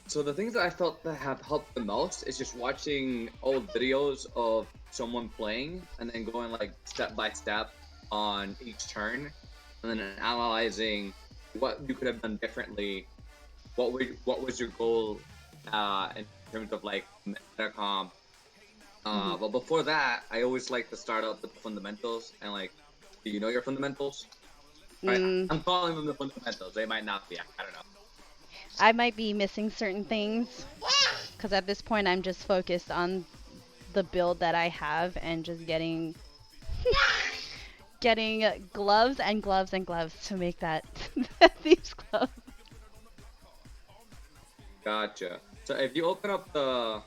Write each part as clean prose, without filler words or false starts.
So the things that I felt that have helped the most is just watching old videos of someone playing and then going like step by step on each turn, and then analyzing what you could have done differently. What was your goal in terms of like meta comp? But before that, I always like to start up with the fundamentals and like, do you know your fundamentals? Right, Mm, I'm calling them the fundamentals. They might not be. I don't know. I might be missing certain things because at this point I'm just focused on the build that I have and just getting gloves and gloves and gloves to make that these gloves. Gotcha. So if you open up the,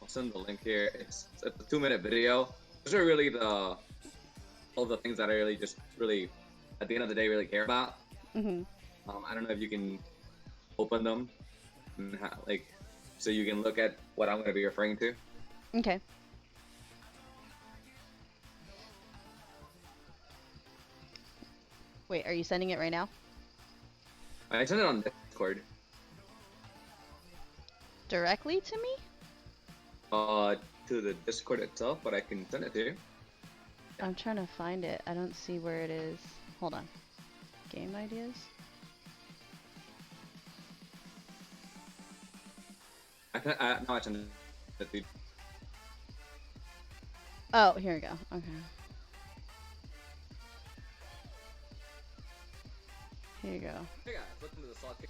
I'll send the link here. It's a 2 minute video. Those are really the all the things that I really just really at the end of the day really care about. Hmm. I don't know if you can open them and like so you can look at what I'm going to be referring to. Okay. Wait, are you sending it right now? I sent it on Discord. Directly to me? Uh, to the Discord itself, but I can send it to you. Yeah. I'm trying to find it. I don't see where it is. Hold on. Game ideas? No, I sent it to you. Oh, here we go. Okay. Here you go. Hey guys, welcome to the Salt Kick.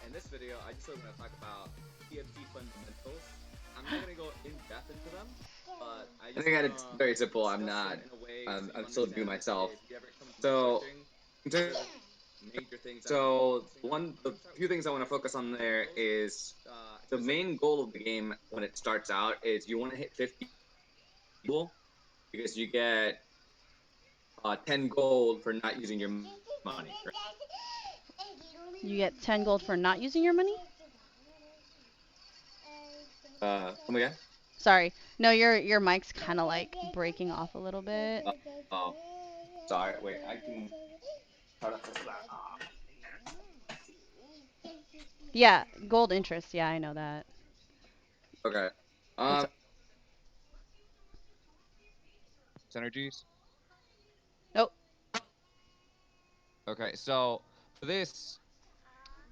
In this video, I just want to talk about TFT fundamentals. I'm not gonna go in depth into them, but I think that it's very simple. I'm not. I'm still new myself. So, in terms of major things. So the few things I want to focus on there is the main goal of the game when it starts out is you want to hit 50 people because you get 10 gold for not using your money. Right? You get 10 gold for not using your money? Come again? Sorry. No, your mic's kind of like breaking off a little bit. Oh, sorry. Wait, I can try to fix that. Yeah, gold interest. Yeah, I know that. Okay. It's Synergies. oh, Okay, so for this,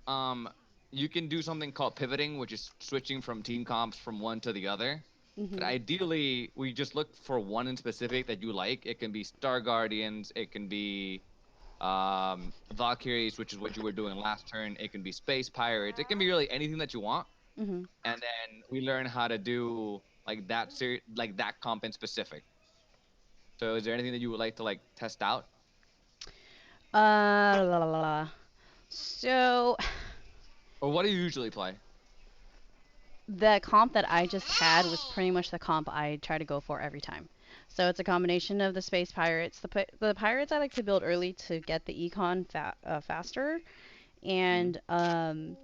um, you can do something called pivoting, which is switching from team comps from one to the other. But mhm. ideally, we just look for one in specific that you like. It can be Star Guardians, it can be Valkyries, which is what you were doing last turn. It can be Space Pirates. It can be really anything that you want. Mhm. And then we learn how to do like like that comp in specific. So, is there anything that you would like to like test out? La, la, la, la. So Or what do you usually play? the comp that I just had was pretty much the comp I try to go for every time. So it's a combination of the space pirates. The pirates I like to build early to get the faster, Mm. and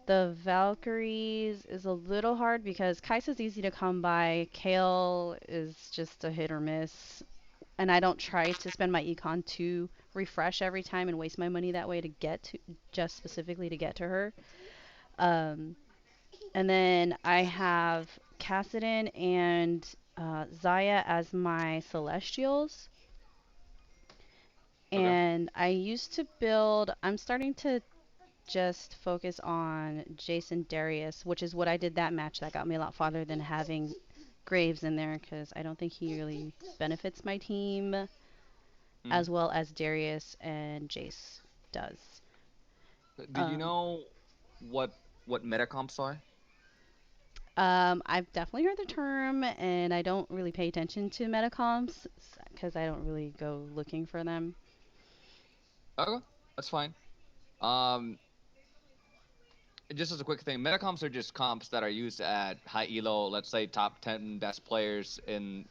the Valkyries is a little hard because Kai'Sa's easy to come by. Kayle is just a hit or miss, and I don't try to spend my econ to refresh every time and waste my money that way to get to just specifically to get to her. Um, and then I have Cassidon and Zaya as my Celestials. Okay. And I used to build, I'm starting to just focus on Jason Darius, which is what I did that match that got me a lot farther than having Graves in there because I don't think he really benefits my team Mm. as well as Darius and Jace does. Do you Um, know what what meta comps are? I've definitely heard the term, and I don't really pay attention to metacoms because I don't really go looking for them. Okay, that's fine. Um, just as a quick thing, meta comps are just comps that are used at high elo. Let's say top 10 best players in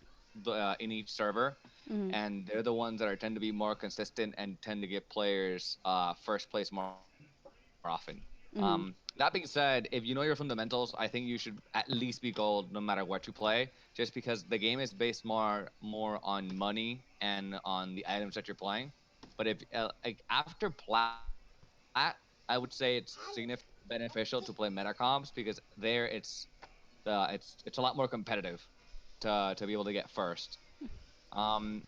each server, Hmm. and they're the ones that are tend to be more consistent and tend to give players first place more often. That being Hmm. said, if you know your fundamentals, I think you should at least be gold no matter what you play, just because the game is based more on money and on the items that you're playing. But if like after plat, I would say it's significantly better beneficial to play meta comps because there it's a lot more competitive to be able to get first. Um,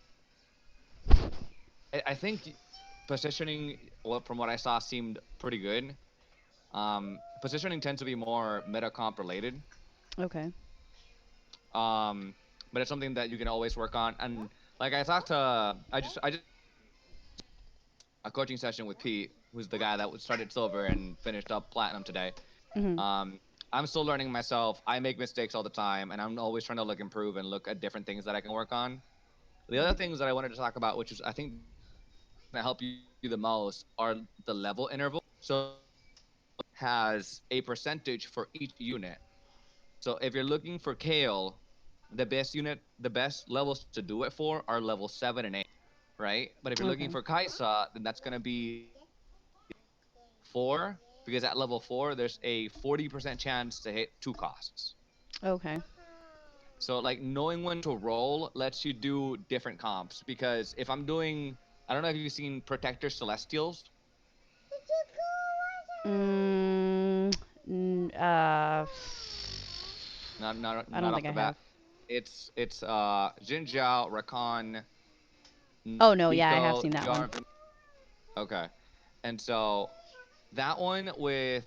I think positioning, well, from what I saw, seemed pretty good. Positioning tends to be more meta comp related, Okay. um, but it's something that you can always work on. And like I talked to, I just had a coaching session with Pete, who's the guy that started silver and finished up platinum today. Mhm. Um, I'm still learning myself. I make mistakes all the time, and I'm always trying to look improve and look at different things that I can work on. The other Right. things that I wanted to talk about, which is I think going to help you the most, are the level intervals. So has a percentage for each unit. So if you're looking for Kayle, the best levels to do it for are level 7 and 8, right? But if you're looking Okay. for Kaisa, then that's going to be level 4, because at level 4 there's a 40% chance to hit 2 costs. Okay. So like knowing when to roll lets you do different comps, because if I'm doing, I don't know if you've seen Protector Celestials. Mm, I Not don't off think the I bat. have. It's Jin Jiao, Rakan, Oh no, yeah, I have Nico, seen that one. Jarvan. Okay. And so that one with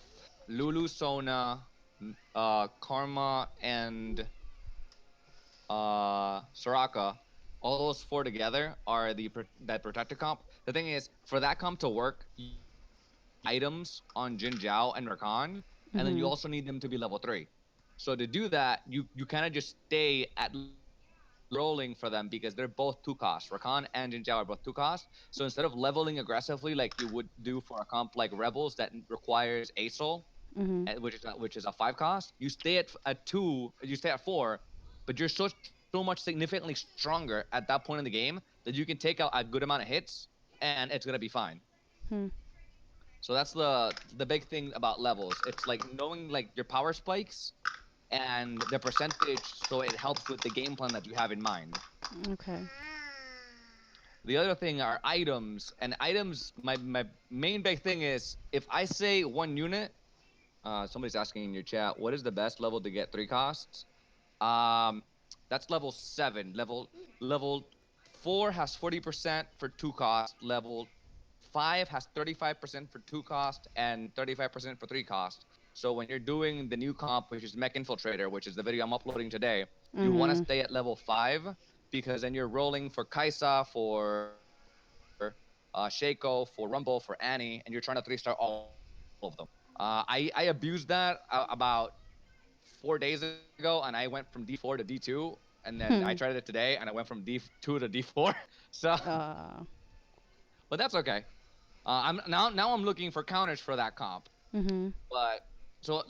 Lulu, Sona, Karma, and Soraka, all those four together are that protector comp. The thing is, for that comp to work, you need items on Jin Jiao and Rakan, and then you Mhm. also need them to be level 3. So to do that, you kind of just stay at level 3 and keep rolling for them because they're both 2 costs. Rakan and Jin Jiao are both 2 costs. So instead of leveling aggressively like you would do for a comp like Rebels that requires a soul, Mhm. which is a 5 cost, you stay at 2, you stay at 4, but you're so much significantly stronger at that point in the game that you can take out a good amount of hits and it's gonna be fine. Hmm. So that's the big thing about levels. It's like knowing like your power spikes and the percentage, so it helps with the game plan that you have in mind. Okay. The other thing are items, and items. My main big thing is if I say one unit. Somebody's asking in your chat, what is the best level to get 3 costs? Um, that's level 7. Level 4 has 40% for 2 costs. Level 5 has 35% for 2 costs and 35% for 3 costs. So when you're doing the new comp, which is Mech Infiltrator, which is the video I'm uploading today, you want to Mhm. stay at level 5, because then you're rolling for Kaisa, for Shaco, for Rumble, for Annie, and you're trying to 3-star all of them. I abused that about 4 days ago, and I went from D4 to D2, and then I tried Hmm. it today, and I went from D2 to D4. So, Uh. but that's okay. I'm looking for counters for that comp. Mhm. But so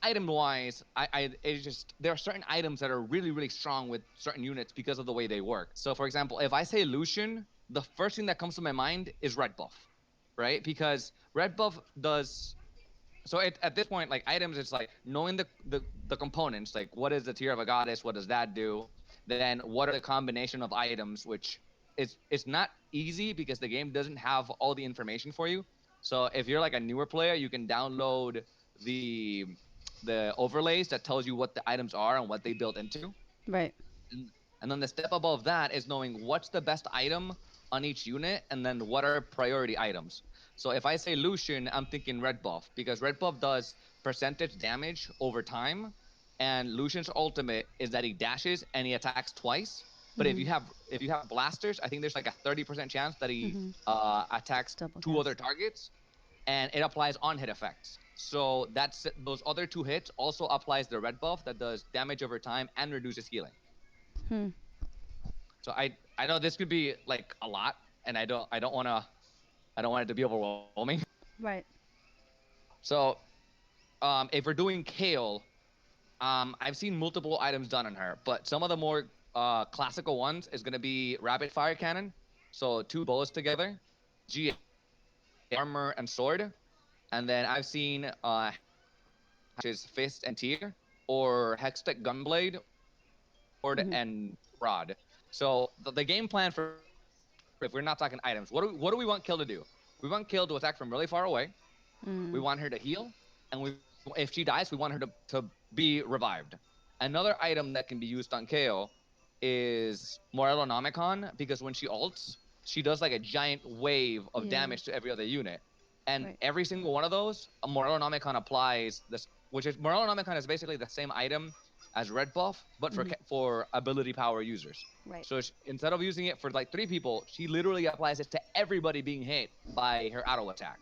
item wise, I it's just there are certain items that are really really strong with certain units because of the way they work. So for example, if I say Lucian, the first thing that comes to my mind is red buff, right? Because red buff does, so at this point, like items, it's like knowing the components, like what is the tier of a goddess, what does that do, then what are the combination of items, which it's not easy because the game doesn't have all the information for you. So if you're like a newer player, you can download the the overlays that tells you what the items are and what they build into. Right. And then the step above that is knowing what's the best item on each unit, and then what are priority items. So if I say Lucian, I'm thinking red buff, because red buff does percentage damage over time, and Lucian's ultimate is that he dashes and he attacks twice. But Mhm. if you have blasters, I think there's like a 30% chance that he Mhm. attacks Double 2 other cast. targets, and it applies on hit effects. So that's those other 2 hits also applies the red buff that does damage over time and reduces healing. Hmm. So I know this could be like a lot, and I don't want it to be overwhelming. Right. So if we're doing Kayle, I've seen multiple items done on her, but some of the more classical ones is gonna be rapid fire cannon. So 2 bows together, GA, armor and sword, and then I've seen Hextech, which is fist and tear, or Hextech gunblade, or sword Mhm. and rod. So the game plan for if we're not talking items, what do we want Kill to do? We want Kill to attack from really far away. We Mm. want her to heal. and if she dies, we want her to be revived. Another item that can be used on Kayle is Morellonomicon, because when she ults, she does like a giant wave of Yeah. damage to every other unit. And Right. every single one of those, a Morellonomicon applies this, which is Morellonomicon is basically the same item as Red Buff, but Mhm. for ability power users. Right. So instead of using it for like 3 people, she literally applies it to everybody being hit by her auto attack.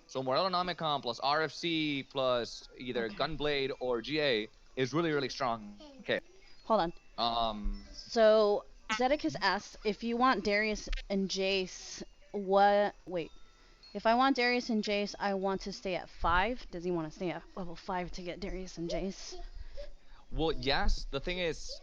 So Morellonomicon plus RFC plus either Okay. Gunblade or GA is really, really strong in Kayle. Hold on. Um, So Zedekis asks if you want Darius and Jace. What? Wait. If I want Darius and Jace, I want to stay at 5. Does he want to stay at level 5 to get Darius and Jace? well, yes. The thing is,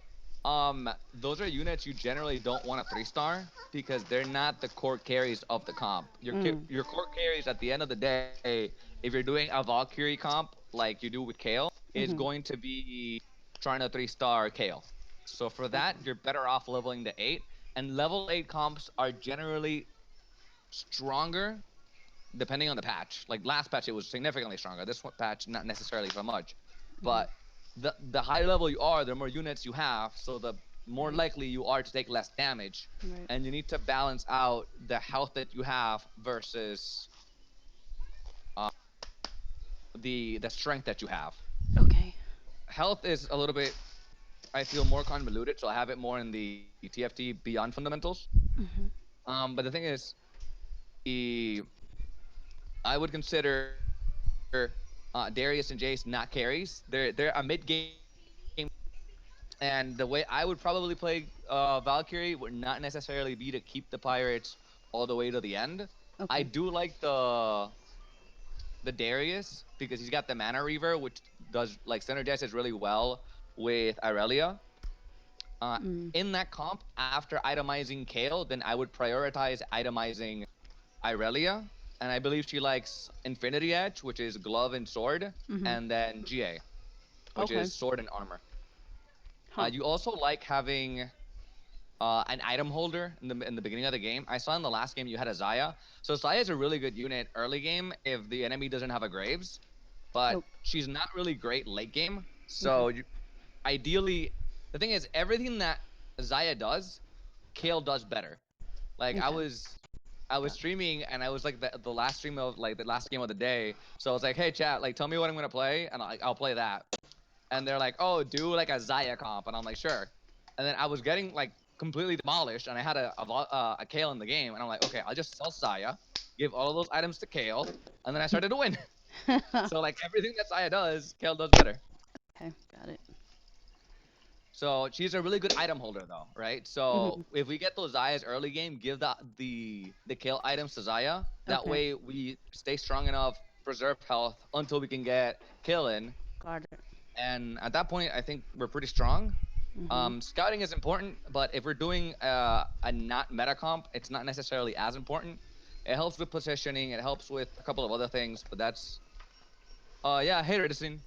those are units you generally don't want a 3-star because they're not the core carries of the comp. Mm. Your core carries at the end of the day, if you're doing a Valkyrie comp like you do with Kayle, is Mhm. going to be trying to 3-star Kayle. So for that, Okay. you're better off leveling to 8. And level 8 comps are generally stronger depending on the patch. Like last patch, it was significantly stronger. This one patch, not necessarily so much. Mhm. But the higher level you are, the more units you have, so the more Right. likely you are to take less damage. Right. And you need to balance out the health that you have versus the strength that you have. Okay. Health is a little bit, I feel, more convoluted, so I have it more in the TFT beyond fundamentals. Mhm. But the thing is, the I would consider Darius and Jace not carries. They're a mid game carry, and the way I would probably play Valkyrie would not necessarily be to keep the pirates all the way to the end. I Okay. do like the Darius because he's got the Mana Reaver, which does like synergizes really well with Irelia. Uh, Mm. in that comp, after itemizing Kayle, then I would prioritize itemizing Irelia, and I believe she likes Infinity Edge, which is glove and sword, Mhm. and then GA, which Okay. is sword and armor. Huh. You also like having an item holder in the beginning of the game. I saw in the last game you had a Zaya. So Zaya is a really good unit early game if the enemy doesn't have a Graves, but Oh. she's not really great late game. Okay. So ideally, the thing is everything that Zaya does, Kayle does better. Like Okay. I was Got streaming and I was like the last stream of like the last game of the day. So I was like, hey chat, like tell me what I'm gonna play, and I'll play that. And they're like, oh, do like a Zaya comp, and I'm like, sure. And then I was getting like completely demolished, and I had a Kayle in the game, and I'm like, okay, I'll just sell Zaya, give all of those items to Kayle, and then I started to win. it. So like everything that Zaya does, Kayle does better. Okay. Got it. So she's a really good item holder though, right? So Mhm. if we get those Zayas early game, give the Kayle items to Zaya. That Okay. way we stay strong enough, preserve health until we can get Kayle in. Got it. And at that point, I think we're pretty strong. Mhm. Scouting is important, but if we're doing a not meta comp, it's not necessarily as important. It helps with positioning. It helps with a couple of other things, but that's yeah. Hey, Redison.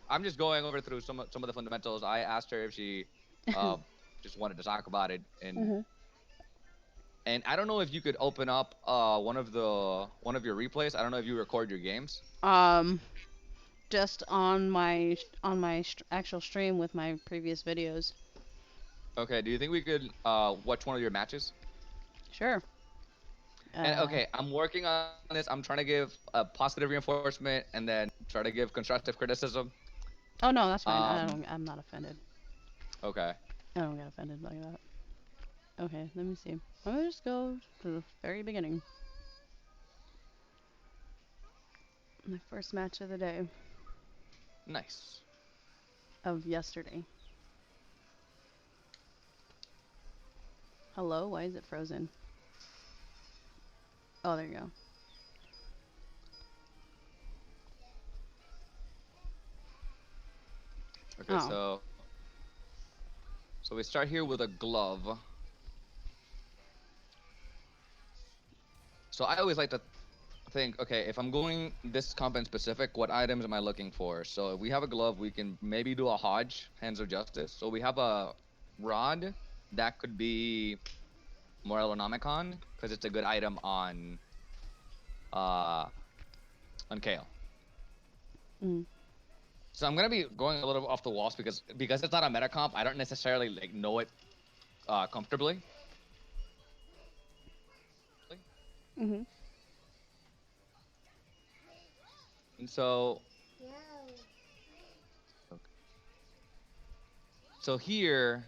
I'm just going over through some of the fundamentals. I asked her if she uh just wanted to talk about it, Mhm. and I don't know if you could open up one of your replays. I don't know if you record your games. Um. Just on my actual stream with my previous videos. Okay. Do you think we could watch one of your matches? Sure. And Uh. okay, I'm working on this. I'm trying to give positive reinforcement and then try to give constructive criticism. Oh no, that's fine. I Um, don't. I'm not offended. okay. I don't get offended like that. Okay. Let me see. I'm gonna just go to the very beginning. My first match of the day Nice. of yesterday. Hello. Why is it frozen? Oh, there you go. Okay, Oh. so we start here with a glove. So I always like to think, okay, if I'm going this comp in specific, what items am I looking for? So if we have a glove, we can maybe do a Hodge, Hands of Justice. So we have a rod that could be Morellonomicon because it's a good item uh on Kayle. Mm. So I'm gonna be going a little off the walls because it's not a meta comp. I don't necessarily like know it comfortably. Mhm. And so here,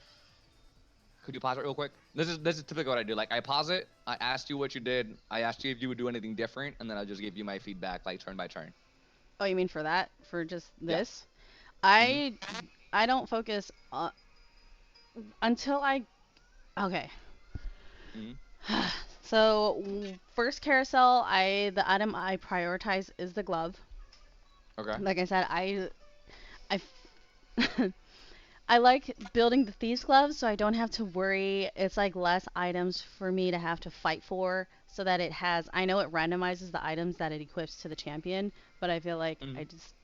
could you pause it real quick? This is typically what I do. Like I pause it. I asked you what you did. I asked you if you would do anything different, and then I'll just give you my feedback like turn by turn. Oh, you mean for that? For just Yeah. this? Mm-hmm. I I don't focus until I okay. Mm-hmm. So first carousel, the item I prioritize is the glove. Okay. Like I said, I I like building the thieves gloves so I don't have to worry. It's like less items for me to have to fight for so that it has I know it randomizes the items that it equips to the champion, but I feel like Mm-hmm. I just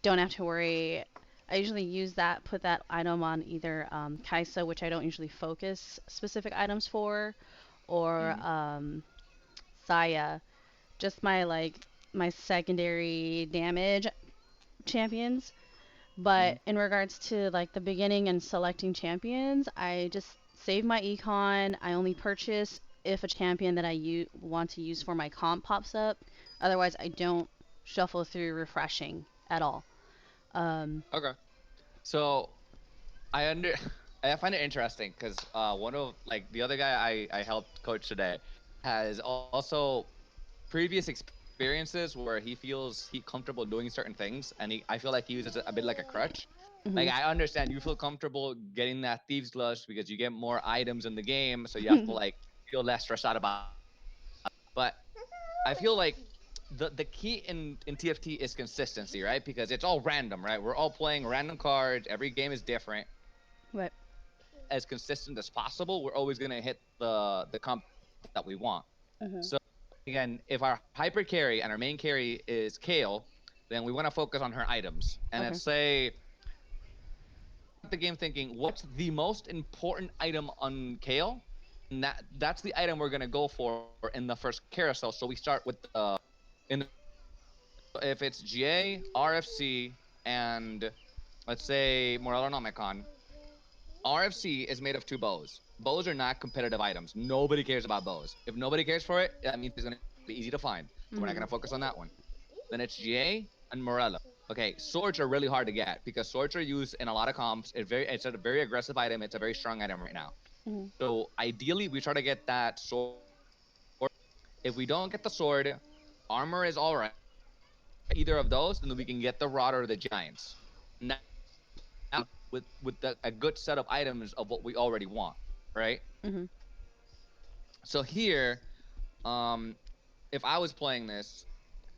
don't have to worry. I usually use that, put that item on either Kaisa, which I don't usually focus specific items for, or Mm-hmm. Saya, just my secondary damage champions. Mm-hmm. But in regards to like the beginning and selecting champions, I just save my econ. I only purchase if a champion that want to use for my comp pops up. Otherwise, I don't shuffle through refreshing at all. Um, Okay. So I under I find it interesting because one of like the other guy I helped coach today has also previous experiences where he feels he comfortable doing certain things, and I feel like he uses it a bit like a crutch. Like mhm, I understand you feel comfortable getting that thieves glush because you get more items in the game, so you have to like feel less stressed out about. But I feel like the key in TFT is consistency, right? Because it's all random, right? We're all playing random cards. Every game is different. right. As consistent as possible, we're always gonna hit the comp that we want. Mhm. So again, if our hyper carry and our main carry is Kayle, then we want to focus on her items. And let's Okay. say the game thinking, what's the most important item on Kayle? And that's the item we're gonna go for in the first carousel. So we start with the in the if it's GA, RFC, and let's say Morellonomicon, RFC is made of two bows. Bows are not competitive items. Nobody cares about bows. If nobody cares for it, that means it's going to be easy to find. So we're not going to Mhm. focus on that one. Then it's GA and Morello. Okay, swords are really hard to get because swords are used in a lot of comps. It's a very aggressive item. It's a very strong item right now. Mhm. So ideally, we try to get that sword. If we don't get the sword, armor is all right. Either of those, then we can get the rod or the giants. Now, a good set of items of what we already want, right? Mhm. So here, um, if I was playing this,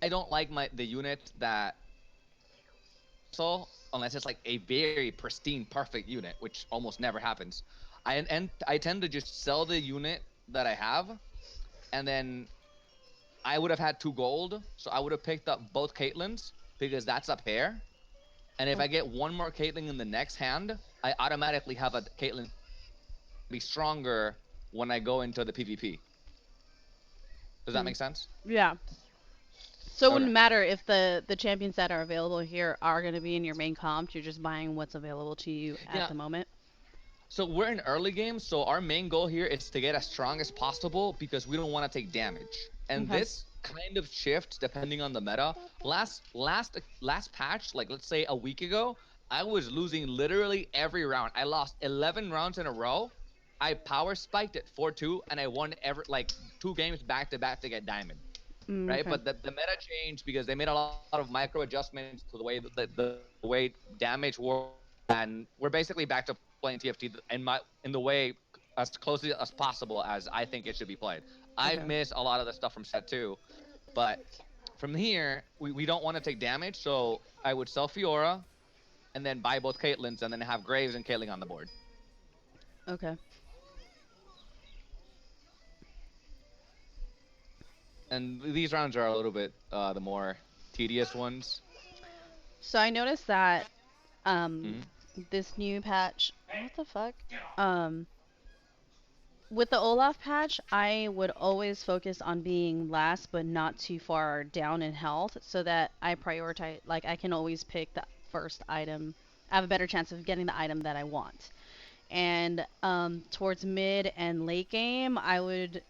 I don't like the unit that so unless it's like a very pristine, perfect unit, which almost never happens. I tend to just sell the unit that I have, and then I would have had 2 gold, so I would have picked up both Caitlyn's because that's a pair. And if Oh, I get one more Caitlyn in the next hand, I automatically have a Caitlyn be stronger when I go into the PvP. Does that mm. make sense? Yeah. So it Okay. wouldn't matter if the champions that are available here are going to be in your main comp. You're just buying what's available to you at Yeah, the moment. so we're in early game, so our main goal here is to get as strong as possible because we don't want to take damage. And Okay. this kind of shifts depending on the meta. Last patch, like let's say a week ago, I was losing literally every round. I lost 11 rounds in a row. I power spiked at 4-2 and I won every like 2 games back to back to get diamond, Mm, right? okay. But the meta changed because they made a lot of micro adjustments to the way the way damage works, and we're basically back to playing TFT in the way as closely as possible as I think it should be played. I Okay. miss a lot of the stuff from set two, but from here we don't want to take damage, so I would sell Fiora and then buy both Caitlyn's and then have Graves and Caitlyn on the board. Okay. And these rounds are a little bit the more tedious ones. So I noticed that um Mm-hmm. this new patch, what the fuck? Um With the Olaf patch, I would always focus on being last but not too far down in health so that I prioritize, like, I can always pick the first item. I have a better chance of getting the item that I want. And towards mid and late game, I would,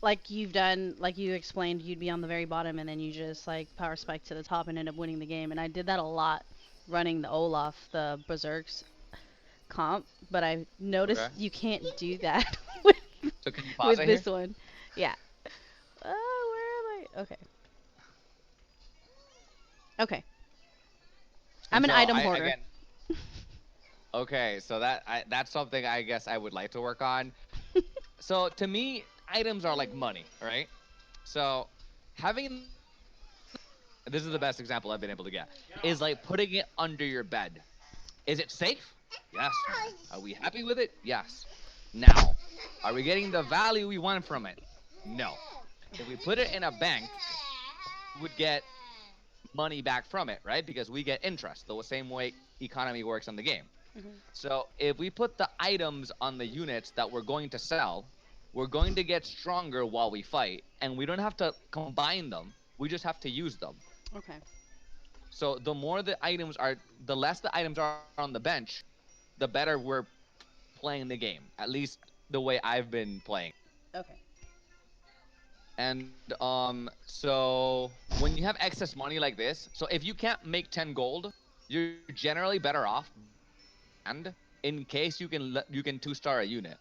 like you've done, like you explained, you'd be on the very bottom and then you just like power spike to the top and end up winning the game. And I did that a lot running the Olaf, the Berserks comp, but I've noticed Okay. you can't do that with, So can you pause with it this here? one. Yeah. Where am I? Okay. Okay. I'm And an so item I hoarder. again, okay, so that's something I guess I would like to work on. So to me, items are like money, right? So having them in the bank, and this is the best example I've been able to get, is like putting it under your bed. Is it safe? Yes. Are we happy with it? Yes. Now, are we getting the value we want from it? No. If we put it in a bank, we would get money back from it, right? Because we get interest, the same way economy works on the game. Mhm. So if we put the items on the units that we're going to sell, we're going to get stronger while we fight, and we don't have to combine them. We just have to use them. Okay. So the less the items are on the bench, the better we're playing the game. At least the way I've been playing. Okay. And so when you have excess money like this, so if you can't make 10 gold, you're generally better off buying land in case you can two-star a unit,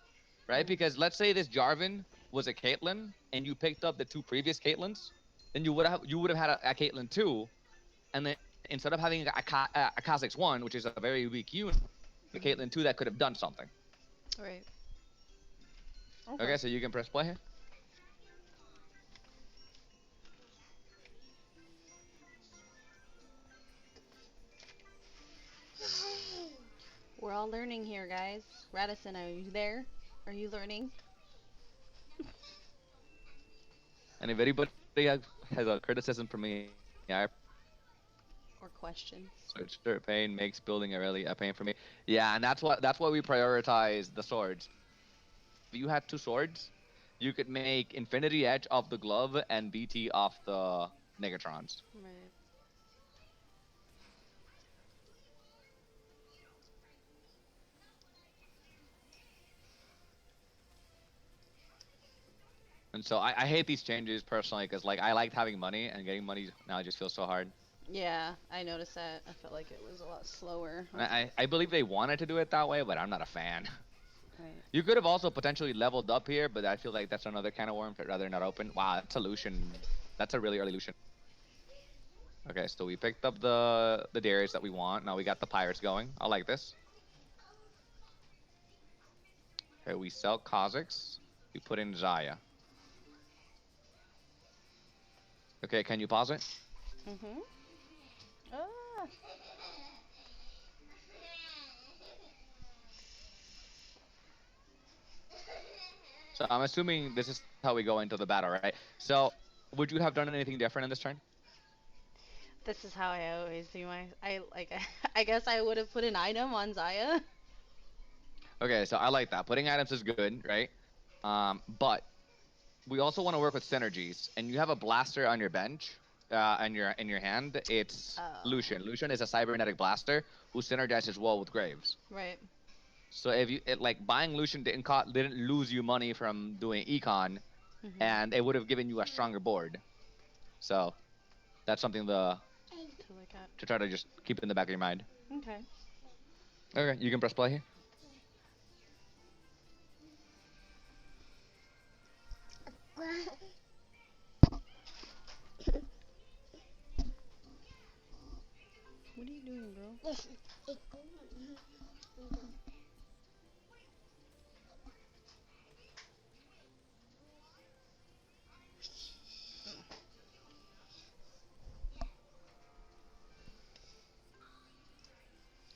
right? Mhm. Because let's say this Jarvan was a Caitlyn and you picked up the two previous Caitlyns, then you would have had a Caitlyn 2, and then instead of having a Kha'Zix 1, which is a very weak unit, you would have a Mhm. Caitlyn 2 that could have done something. Right. Okay. Okay, so you can press play here. We're all learning here, guys. Radisson, are you there? Are you learning? And if anybody has a criticism for me, I appreciate it. Or questions? Sword shirt pain makes building a pain for me. Yeah, and that's why we prioritize the swords. If you had two swords, you could make Infinity Edge off the glove and BT off the Negatrons. Right. And so I hate these changes personally because like I liked having money and getting money now just feels so hard. Yeah, I noticed that. I felt like it was a lot slower. And I believe they wanted to do it that way, but I'm not a fan. Right. You could have also potentially leveled up here, but I feel like that's another kind of worm I'd rather not open. Wow, that's a Lucian. That's a really early Lucian. Okay, so we picked up the Darius that we want. Now we got the Pirates going. I like this. Okay, we sell Kha'Zix. We put in Zaya. Okay, can you pause it? Mhm. Ah. So I'm assuming this is how we go into the battle, right? So would you have done anything different in this turn? This is how I always do my. I like. I guess I would have put an item on Zaya. Okay, so I like that. Putting items is good, right? But we also want to work with synergies, and you have a blaster on your bench, in your hand. It's Oh. Lucian. Lucian is a cybernetic blaster who synergizes well with Graves. Right. So if like buying Lucian didn't lose you money from doing econ, Mhm. and it would have given you a stronger board. So that's something To look at. to try to just keep in the back of your mind. Okay. Okay, you can press play here. What are you doing, bro?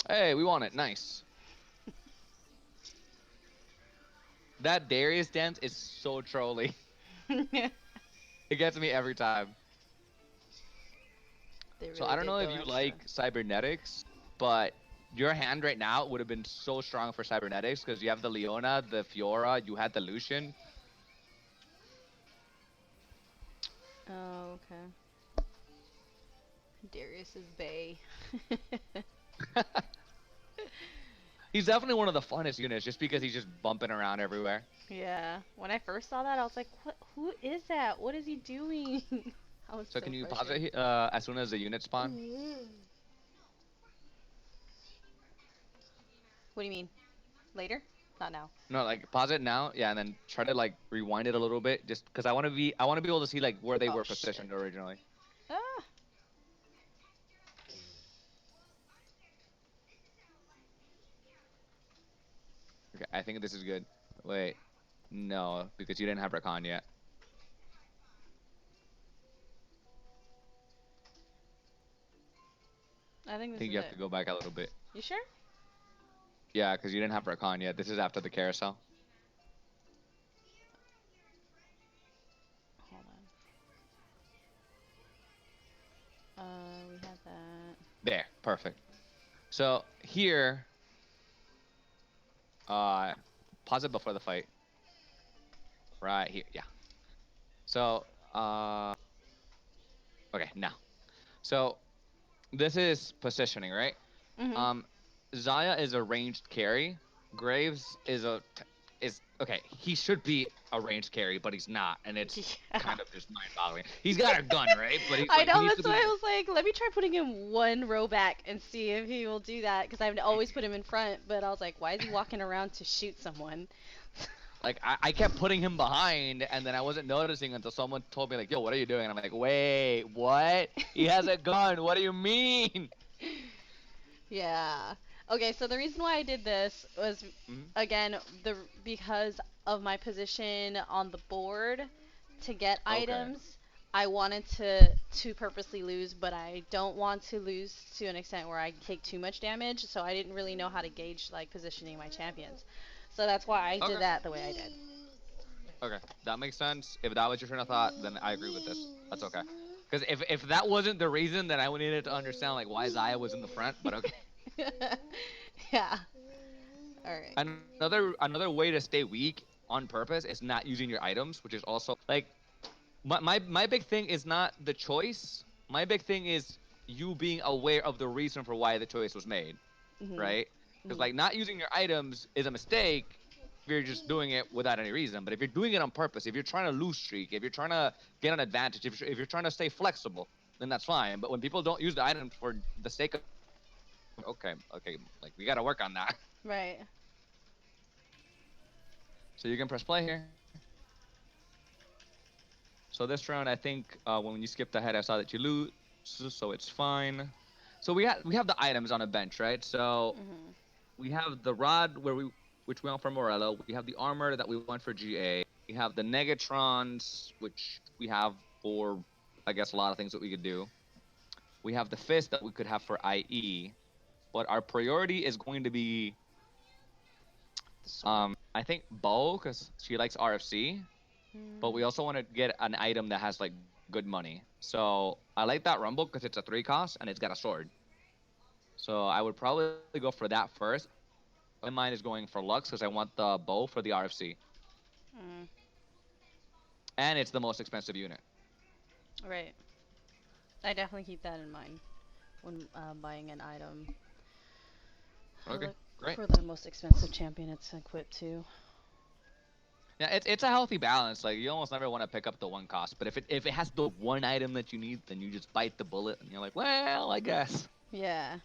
Hey, we won it. Nice. That Darius dance is so trolly. It gets me every time. They So really I don't did know if go you extra. like cybernetics, but your hand right now would have been so strong for cybernetics because you have the Leona, the Fiora, you had the Lucian. Oh, okay. Darius is Bay. He's definitely one of the funnest units just because he's just bumping around everywhere. Yeah. When I first saw that, I was like, "What? Who is that? What is he doing?" I was So so can you pause frustrated. it as soon as the unit spawn? What do you mean? Later? Not now. No, like pause it now, yeah, and then try to like rewind it a little bit, just because I want to be able to see like where they Oh were shit. positioned originally. Ah. Okay, I think this is good. Wait, no, because you didn't have Rakan yet. I think I this think is you have it. to go back a little bit. You sure? Yeah, because you didn't have Rakan yet. This is after the carousel. Hold on. We had that. There, perfect. So here, uh, pause it before the fight. Right here, yeah. So, okay, now. So this is positioning, right? Mhm. Um, Zaya is a ranged carry. Graves is okay. He should be a ranged carry, but he's not, and it's Yeah. kind of just mind-boggling. He's got a gun, right? But he's I like he know, needs to that's be why I more. was like, let me try putting him one row back and see if he will do that. Because I've always put him in front, but I was like, why is he walking around to shoot someone? Like I kept putting him behind, and then I wasn't noticing until someone told me like, "Yo, what are you doing?" And I'm like, "Wait, what? He has a gun. What do you mean?" Yeah. Okay, so the reason why I did this was Hmm. again the because of my position on the board to get Okay. items. I wanted to purposely lose, but I don't want to lose to an extent where I take too much damage, so I didn't really know how to gauge like positioning my champions. So that's why I did Okay. that the way I did. Okay. That makes sense. If that was your train of thought, then I agree with this. That's okay. Because if that wasn't the reason, then I would needed to understand like why Zaya was in the front. But okay. Yeah. All right. Another way to stay weak on purpose is not using your items, which is also like my big thing is not the choice. My big thing is you being aware of the reason for why the choice was made, Mhm. right? Because Mhm. like not using your items is a mistake if you're just doing it without any reason. But if you're doing it on purpose, if you're trying to lose streak, if you're trying to get an advantage, if you're trying to stay flexible, then that's fine. But when people don't use the items for the sake of okay, like we got to work on that. Right. So you can press play here. So this round, I think when you skipped ahead, I saw that you lose, so it's fine. So we have the items on a bench, right? So Mhm. we have the rod which we want for Morello. We have the armor that we want for GA. We have the Negatrons, which we have for I guess a lot of things that we could do. We have the fist that we could have for IE, but our priority is going to be The sword. I think Bo because she likes RFC, but we Mm. also want to get an item that has like good money. So I like that Rumble because it's a 3 cost and it's got a sword. So I would probably go for that first. And mine is going for Lux because I want the bow for the RFC, Mm. and it's the most expensive unit. Right. I definitely keep that in mind when buying an item. I Okay, look great. for the most expensive champion it's equipped to. Yeah, it's a healthy balance. Like you almost never want to pick up the 1 cost, but if it has the one item that you need, then you just bite the bullet and you're like, well, I guess. Yeah.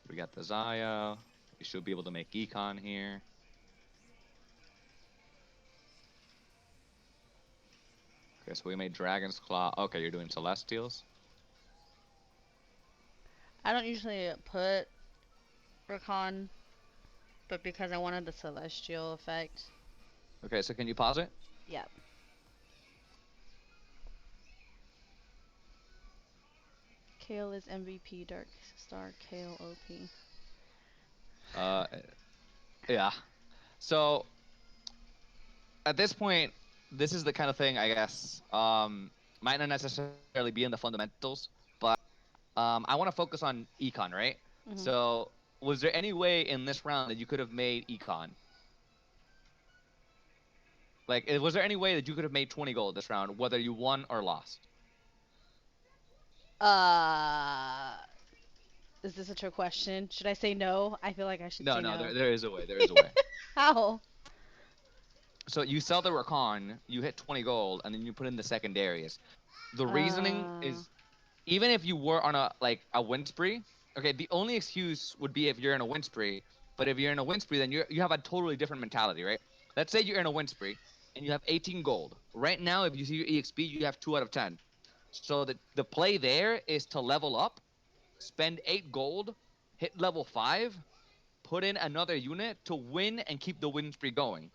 We got the Zaya. We should be able to make Econ here. Okay, so we made Dragon's Claw. Okay, you're doing Celestials. I don't usually put Rakan, but because I wanted the celestial effect. Okay, so can you pause it? Yep. Kayle is MVP. Dark Star Kayle OP. Uh, yeah. So at this point, this is the kind of thing I guess. might not necessarily be in the fundamentals, but I want to focus on econ, right? Mhm. So, was there any way in this round that you could have made econ? Like, was there any way that you could have made 20 gold this round, whether you won or lost? Uh, is this a trick question? Should I say no? I feel like I should No, say no, no. there is a way. There is a way. How? So you sell the Rakan, you hit 20 gold, and then you put in the secondaries. The reasoning Uh, is even if you were on a win spree, okay, the only excuse would be if you're in a win spree. But if you're in a win spree, then you have a totally different mentality, right? Let's say you're in a win spree and you have 18 gold. Right now, if you see your EXP, you have 2 out of 10. So the play there is to level up, spend 8 gold, hit level 5, put in another unit to win and keep the win spree going.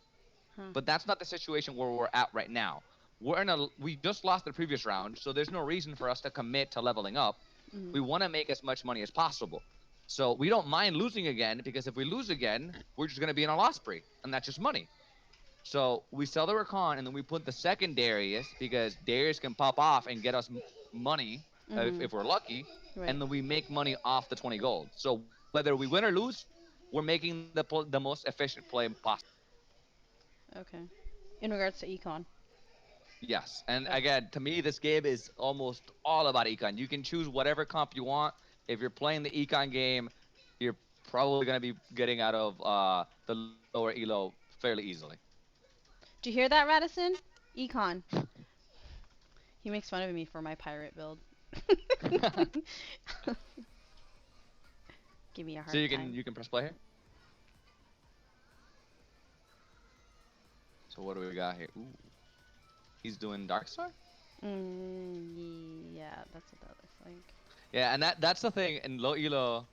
huh. But that's not the situation where we're at right now. We just lost the previous round, so there's no reason for us to commit to leveling up. Mhm. We want to make as much money as possible. So we don't mind losing again because if we lose again, we're just going to be in a loss spree, and that's just money. So we sell the Rakan and then we put the second Darius because Darius can pop off and get us money Mhm. if we're lucky, Right. and then we make money off the 20 gold. So whether we win or lose, we're making the most efficient play possible. Okay. In regards to econ. Yes, and Okay. again, to me, this game is almost all about econ. You can choose whatever comp you want. If you're playing the econ game, you're probably going to be getting out of the lower elo fairly easily. Do you hear that, Radisson? Econ. He makes fun of me for my pirate build. Give me a So hard time. you can press play here. So what do we got here? Ooh, he's doing Darkstar. Yeah, that's what that looks like. Yeah, and that's the thing in low elo.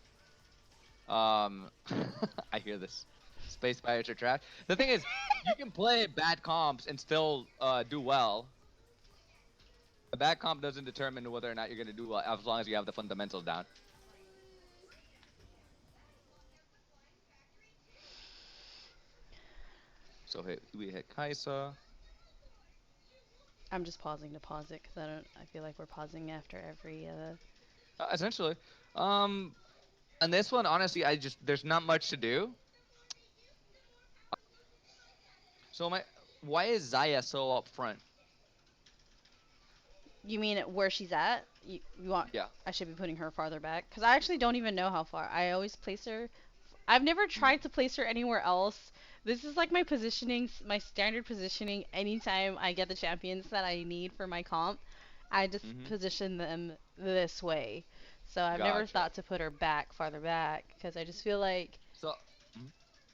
I hear this. Space pirates are trash. The thing is, you can play bad comps and still do well. A bad comp doesn't determine whether or not you're going to do well as long as you have the fundamentals down. So we hit Kaisa. I'm just pausing to pause it because I feel like we're pausing after every. Essentially. Um, and this one, honestly, there's not much to do. So why is Zaya so up front? You mean where she's at? You want? Yeah. I should be putting her farther back because I actually don't even know how far. I always place her. I've never Mm. tried to place her anywhere else. This is like my positioning, my standard positioning. Anytime I get the champions that I need for my comp, I just Mm-hmm. position them this way. So I've never Gotcha. thought to put her back, farther back, because I just feel like So. Mhm.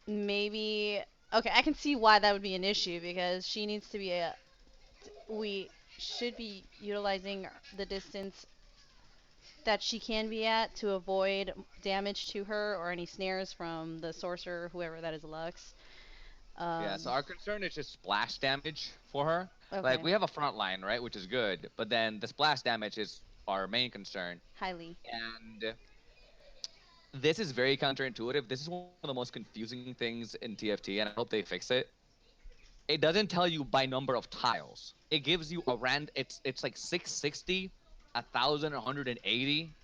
maybe okay, I can see why that would be an issue because she needs to be a we should be utilizing the distance that she can be at to avoid damage to her or any snares from the sorcerer, whoever that is, Lux. Yeah, so Um, our concern is just splash damage for her. Like okay, we have a front line, right, which is good, but then the splash damage is our main concern. highly. And this is very counterintuitive. This is one of the most confusing things in TFT, and I hope they fix it. It doesn't tell you by number of tiles. It gives you a rand. It's like 660, 1,180,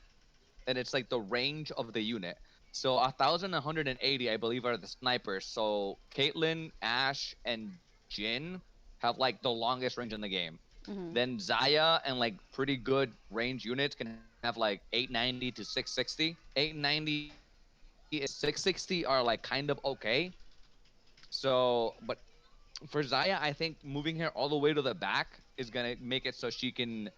and it's like the range of the unit. So 1,180, I believe, are the snipers. So Caitlyn, Ash, and Jin have like the longest range in the game. Mhm. Then Zaya and like pretty good range units can have like 890 to 660. 890 is okay. 660 are like kind of okay. So, but for Zaya, I think moving her all the way to the back is gonna make it so she can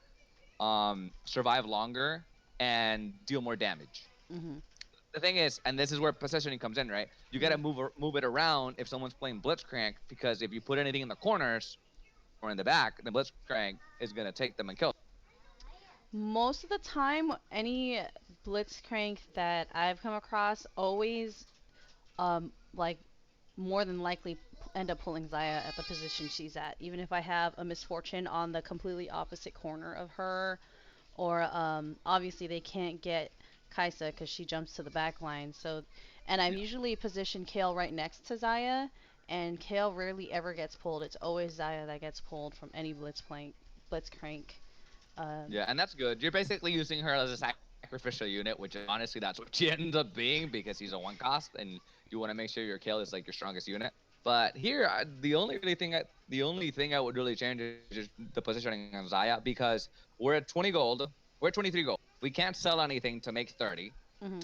survive longer and deal more damage. Mhm. The thing is, and this is where positioning comes in, right? You gotta Mhm. move it around if someone's playing Blitzcrank, because if you put anything in the corners or in the back, the Blitzcrank is gonna take them and kill them. Most of the time, any blitzcrank that I've come across always, like more than likely end up pulling Zaya at the position she's at, even if I have a misfortune on the completely opposite corner of her. Or obviously they can't get Kaisa because she jumps to the back line. So, and I've Yeah. usually positioned Kayle right next to Zaya, and Kayle rarely ever gets pulled. It's always Zaya that gets pulled from any blitzcrank. Um, Yeah, and that's good. You're basically using her as a sacrificial unit, which honestly that's what she ends up being because he's a one cost, and you want to make sure your Kayle is like your strongest unit. But here, the only thing I would really change is just the positioning on Zaya because we're at 20 gold, we're at 23 gold. We can't sell anything to make 30. hmm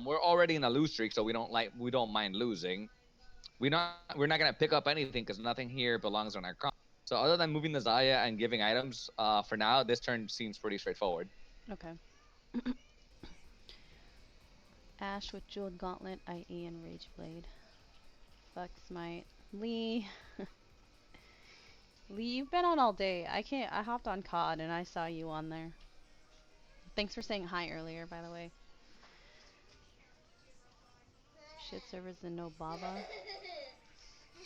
We're already in a lose streak, so we don't mind losing. We're not gonna pick up anything because nothing here belongs on our comp. So other than moving the Zaya and giving items, for now this turn seems pretty straightforward. Okay. Ash with Jeweled Gauntlet, IE, and Rage Blade. Fuck Smite. Lee. Lee, you've been on all day. I can't. I hopped on COD and I saw you on there. Thanks for saying hi earlier, by the way. Shit servers and no Baba.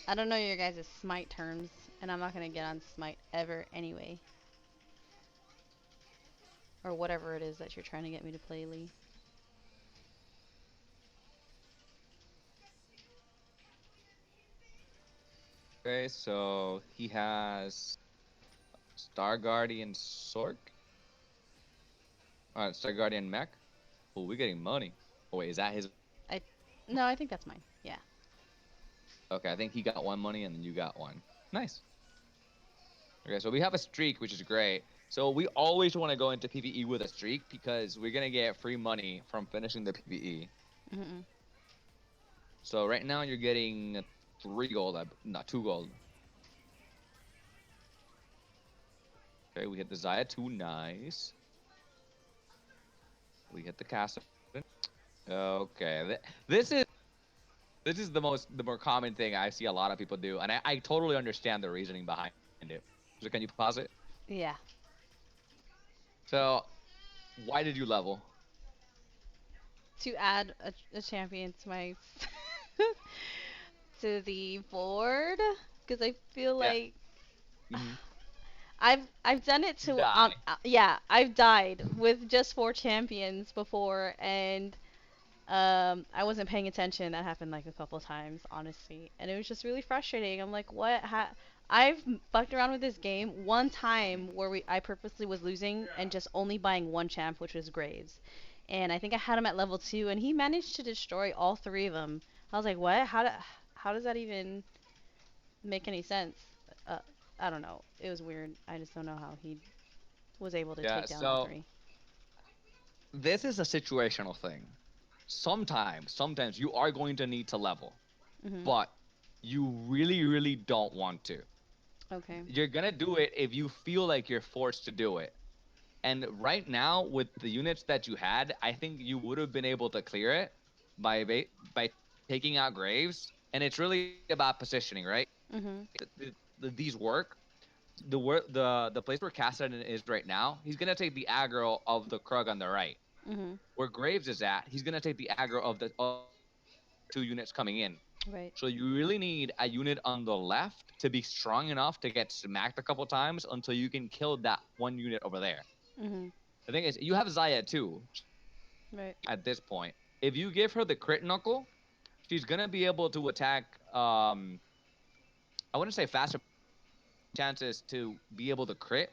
I don't know your guys' Smite terms, and I'm not gonna get on Smite ever anyway. Or whatever it is that you're trying to get me to play, Lee. Okay, so he has Star Guardian Sork. Star Guardian Mech. Oh, we're getting money. Oh wait, is that his? I No, I think that's mine. Yeah. Okay, I think he got one money and then you got one. Nice. Okay, so we have a streak, which is great. So we always want to go into PvE with a streak because we're gonna get free money from finishing the PvE. Mm-mm. So right now you're getting 3 gold, not 2 gold. Okay, we hit the Zaya 2, nice. We hit the Castle. Okay, this is the more common thing I see a lot of people do, and I totally understand the reasoning behind it. So can you pause it? Yeah. So why did you level? To add a champion to my to the board, because I feel Yeah. like Hmm. I've done it to Die. yeah, I've died with just 4 champions before, and I wasn't paying attention. That happened like a couple times, honestly, and it was just really frustrating. I'm like, what? I've fucked around with this game one time where I purposely was losing and just only buying 1 champ, which was Graves, and I think I had him at level 2, and he managed to destroy all 3 of them. I was like, what? How does that even make any sense? Uh, I don't know. It was weird. I just don't know how he was able to Yeah. take down all So 3. this is a situational thing. Sometimes you are going to need to level, Mhm. but you really don't want to. Okay. You're gonna do it if you feel like you're forced to do it. And right now, with the units that you had, I think you would have been able to clear it by taking out Graves. And it's really about positioning, right? Mhm. These work. The place where Kassadin is right now, he's gonna take the aggro of the Krug on the right. Mhm. Where Graves is at, he's gonna take the aggro of the 2 units coming in. Right. So you really need a unit on the left to be strong enough to get smacked a couple times until you can kill that one unit over there. Mhm. The thing is, you have Zaya too. She's not gonna be Right. weak at this point. If you give her the crit knuckle, she's gonna be able to attack. I wouldn't say faster, chances to be able to crit.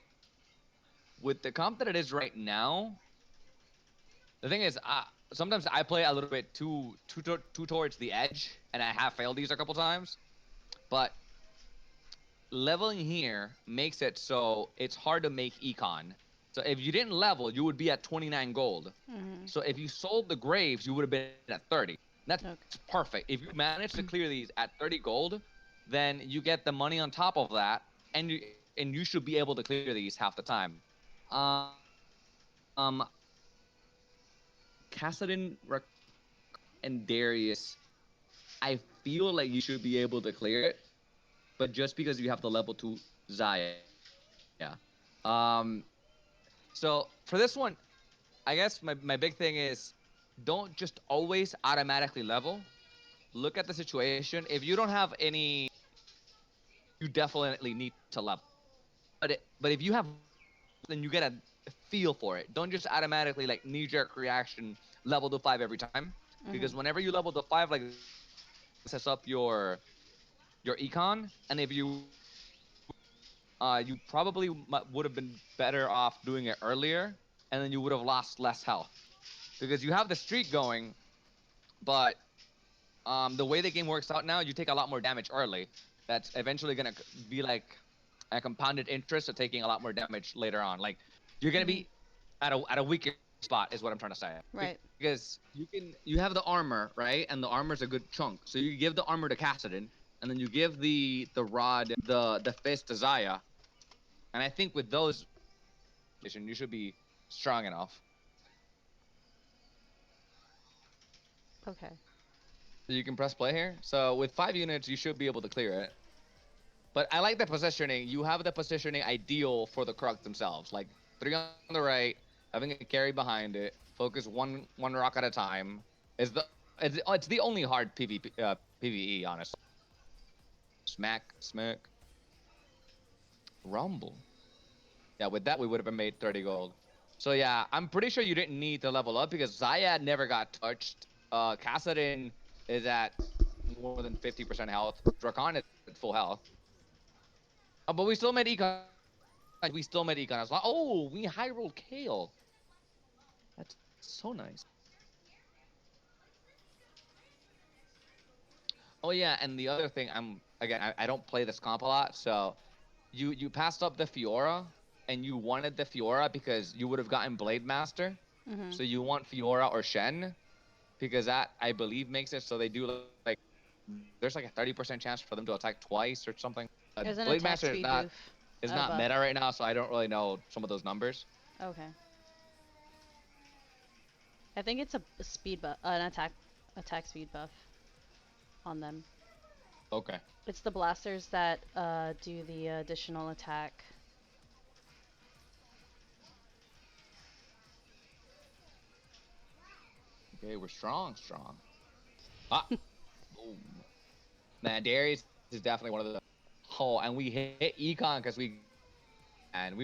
With the comp that it is right now, the thing is, sometimes I play a little bit too towards the edge, and I have failed these a couple times. But leveling here makes it so it's hard to make econ. So if you didn't level, you would be at 29 gold. Mhm. So if you sold the graves, you would have been at 30. That's Okay. perfect. If you manage to clear these at 30 gold, then you get the money on top of that, and you should be able to clear these half the time. Kassadin and Darius, I feel like you should be able to clear it, but just because you have the level 2 Zaya. Um, so for this one, I guess my big thing is don't just always automatically level. Look at the situation. If you don't have any, you definitely need to level. But if you have, then you get a feel for it. Don't just automatically like knee jerk reaction level to 5 every time, because Mhm. whenever you level to 5 like this, it messes up your econ. And if you you probably would have been better off doing it earlier, and then you would have lost less health because you have the streak going, but the way the game works out now, you take a lot more damage early. That's eventually gonna be like a compounded interest of taking a lot more damage later on. Like you're gonna Mhm. be at a weaker spot is what I'm trying to say. Right. Because you have the armor, right? And the armor's a good chunk. So you give the armor to Kassadin, and then you give the rod, the fist to Zaya. And I think with those, you should be strong enough. Okay. So you can press play here. So with 5 units, you should be able to clear it. But I like the positioning. You have the positioning ideal for the Krug themselves. Like 3 on the right, having a carry behind it, focus one rock at a time. Is the it's the only hard PvE, honestly. Smack, rumble. Yeah, with that we would have made 30 gold. So yeah, I'm pretty sure you didn't need to level up because Zayad never got touched. Kassadin is at more than 50% health. Drakan is at full health. But we still made Econ. We still made Econ as well. Oh, we high rolled Kayle. That's so nice. Oh yeah, and the other thing, I don't play this comp a lot, so you passed up the Fiora, and you wanted the Fiora because you would have gotten Blade Master. Mhm. So you want Fiora or Shen because that I believe makes it so they do like there's like a 30% chance for them to attack twice or something. There's an Blade attack Master speed boost. is not Buff. meta right now, so I don't really know some of those numbers. Okay. I think it's a speed buff, an attack speed buff on them. Okay. It's the blasters that do the additional attack. Okay, we're strong. Ah, boom. Man, Darius is definitely one of the. Oh, and we hit Econ because we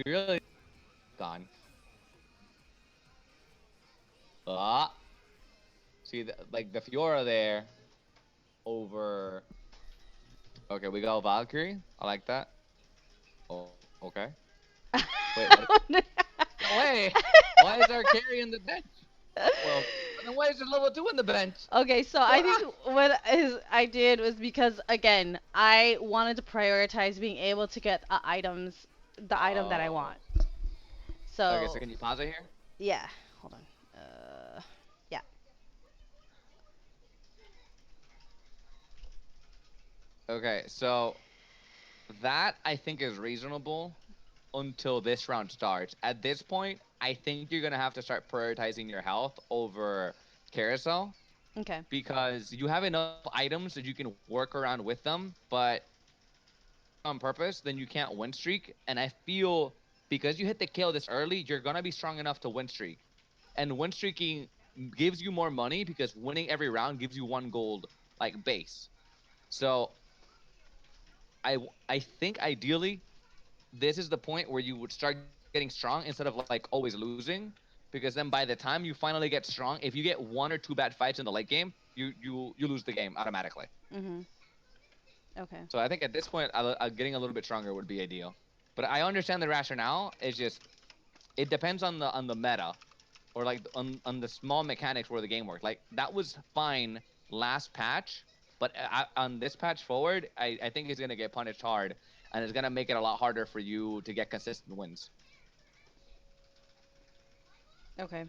really gone. Ah, see, like the Fiora there over. Okay, we go Valkyrie. I like that. Oh, okay. Wait, what? No way. Why is our carry in the bench? Well, then why is there level 2 in the bench? Okay, so I think I did was because again I wanted to prioritize being able to get the item that I want. Okay, so So can you pause it here? yeah, hold on. Yeah. Okay, so that I think is reasonable until this round starts. At this point, I think you're gonna have to start prioritizing your health over carousel Okay. because you have enough items that you can work around with them, but on purpose, then you can't win streak. And I feel because you hit the kill this early, you're gonna be strong enough to win streak. And win streaking gives you more money because winning every round gives you 1 gold like base. So I think ideally this is the point where you would start getting strong instead of like always losing. Because then by the time you finally get strong, if you get 1 or 2 bad fights in the late game, you lose the game automatically. Mhm. Okay. So I think at this point, getting a little bit stronger would be ideal. But I understand the rationale. It's just it depends on the meta or like on the small mechanics where the game works. Like that was fine last patch, but on this patch forward, I think it's gonna get punished hard, and it's gonna make it a lot harder for you to get consistent wins. Okay.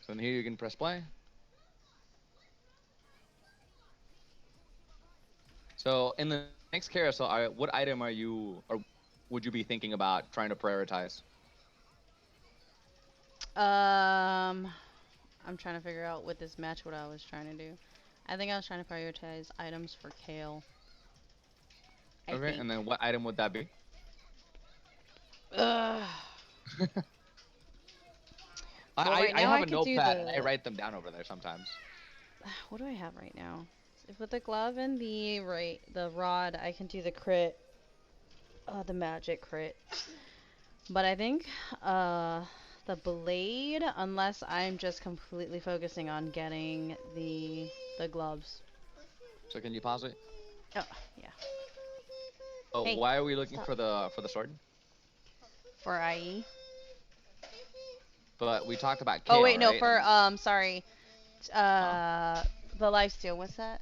So in here you can press play. So in the next carousel, what item are you or would you be thinking about trying to prioritize? Um, I'm trying to figure out with this match what I was trying to do. I think I was trying to prioritize items for Kayle. I Okay, and think. then what item would that be? Ugh. Well, I right I now have I a could do notepad and I the. write them down over there sometimes. What do I have right now? With the glove and the rod, I can do the crit, the magic crit. But I think the blade, unless I'm just completely focusing on getting the gloves. So can you pause it? Oh, yeah. So Hey, why are we looking stop. for the sword? For IE. But we talked about Oh Kayle, wait, no, right? for And sorry. huh? The lifesteal. What's that?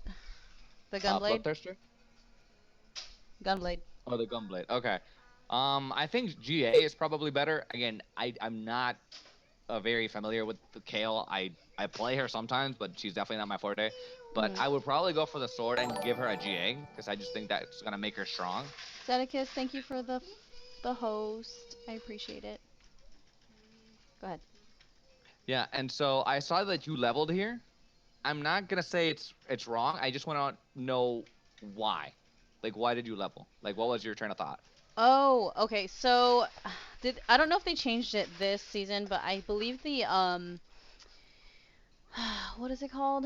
The gunblade. Bloodthirster? Gunblade. Oh, the gunblade. Okay. I think GA is probably better. Again, I'm not very familiar with the Kayle. I play her sometimes, but she's definitely not my forte. But I would probably go for the sword and give her a GA because I just think that's gonna make her strong. Zeticus, thank you for the host. I appreciate it. Go ahead. Yeah, and so I saw that you leveled here. I'm not gonna say it's wrong. I just want to know why. Like, why did you level? Like, what was your train of thought? Oh, okay. So, I don't know if they changed it this season, but I believe the what is it called?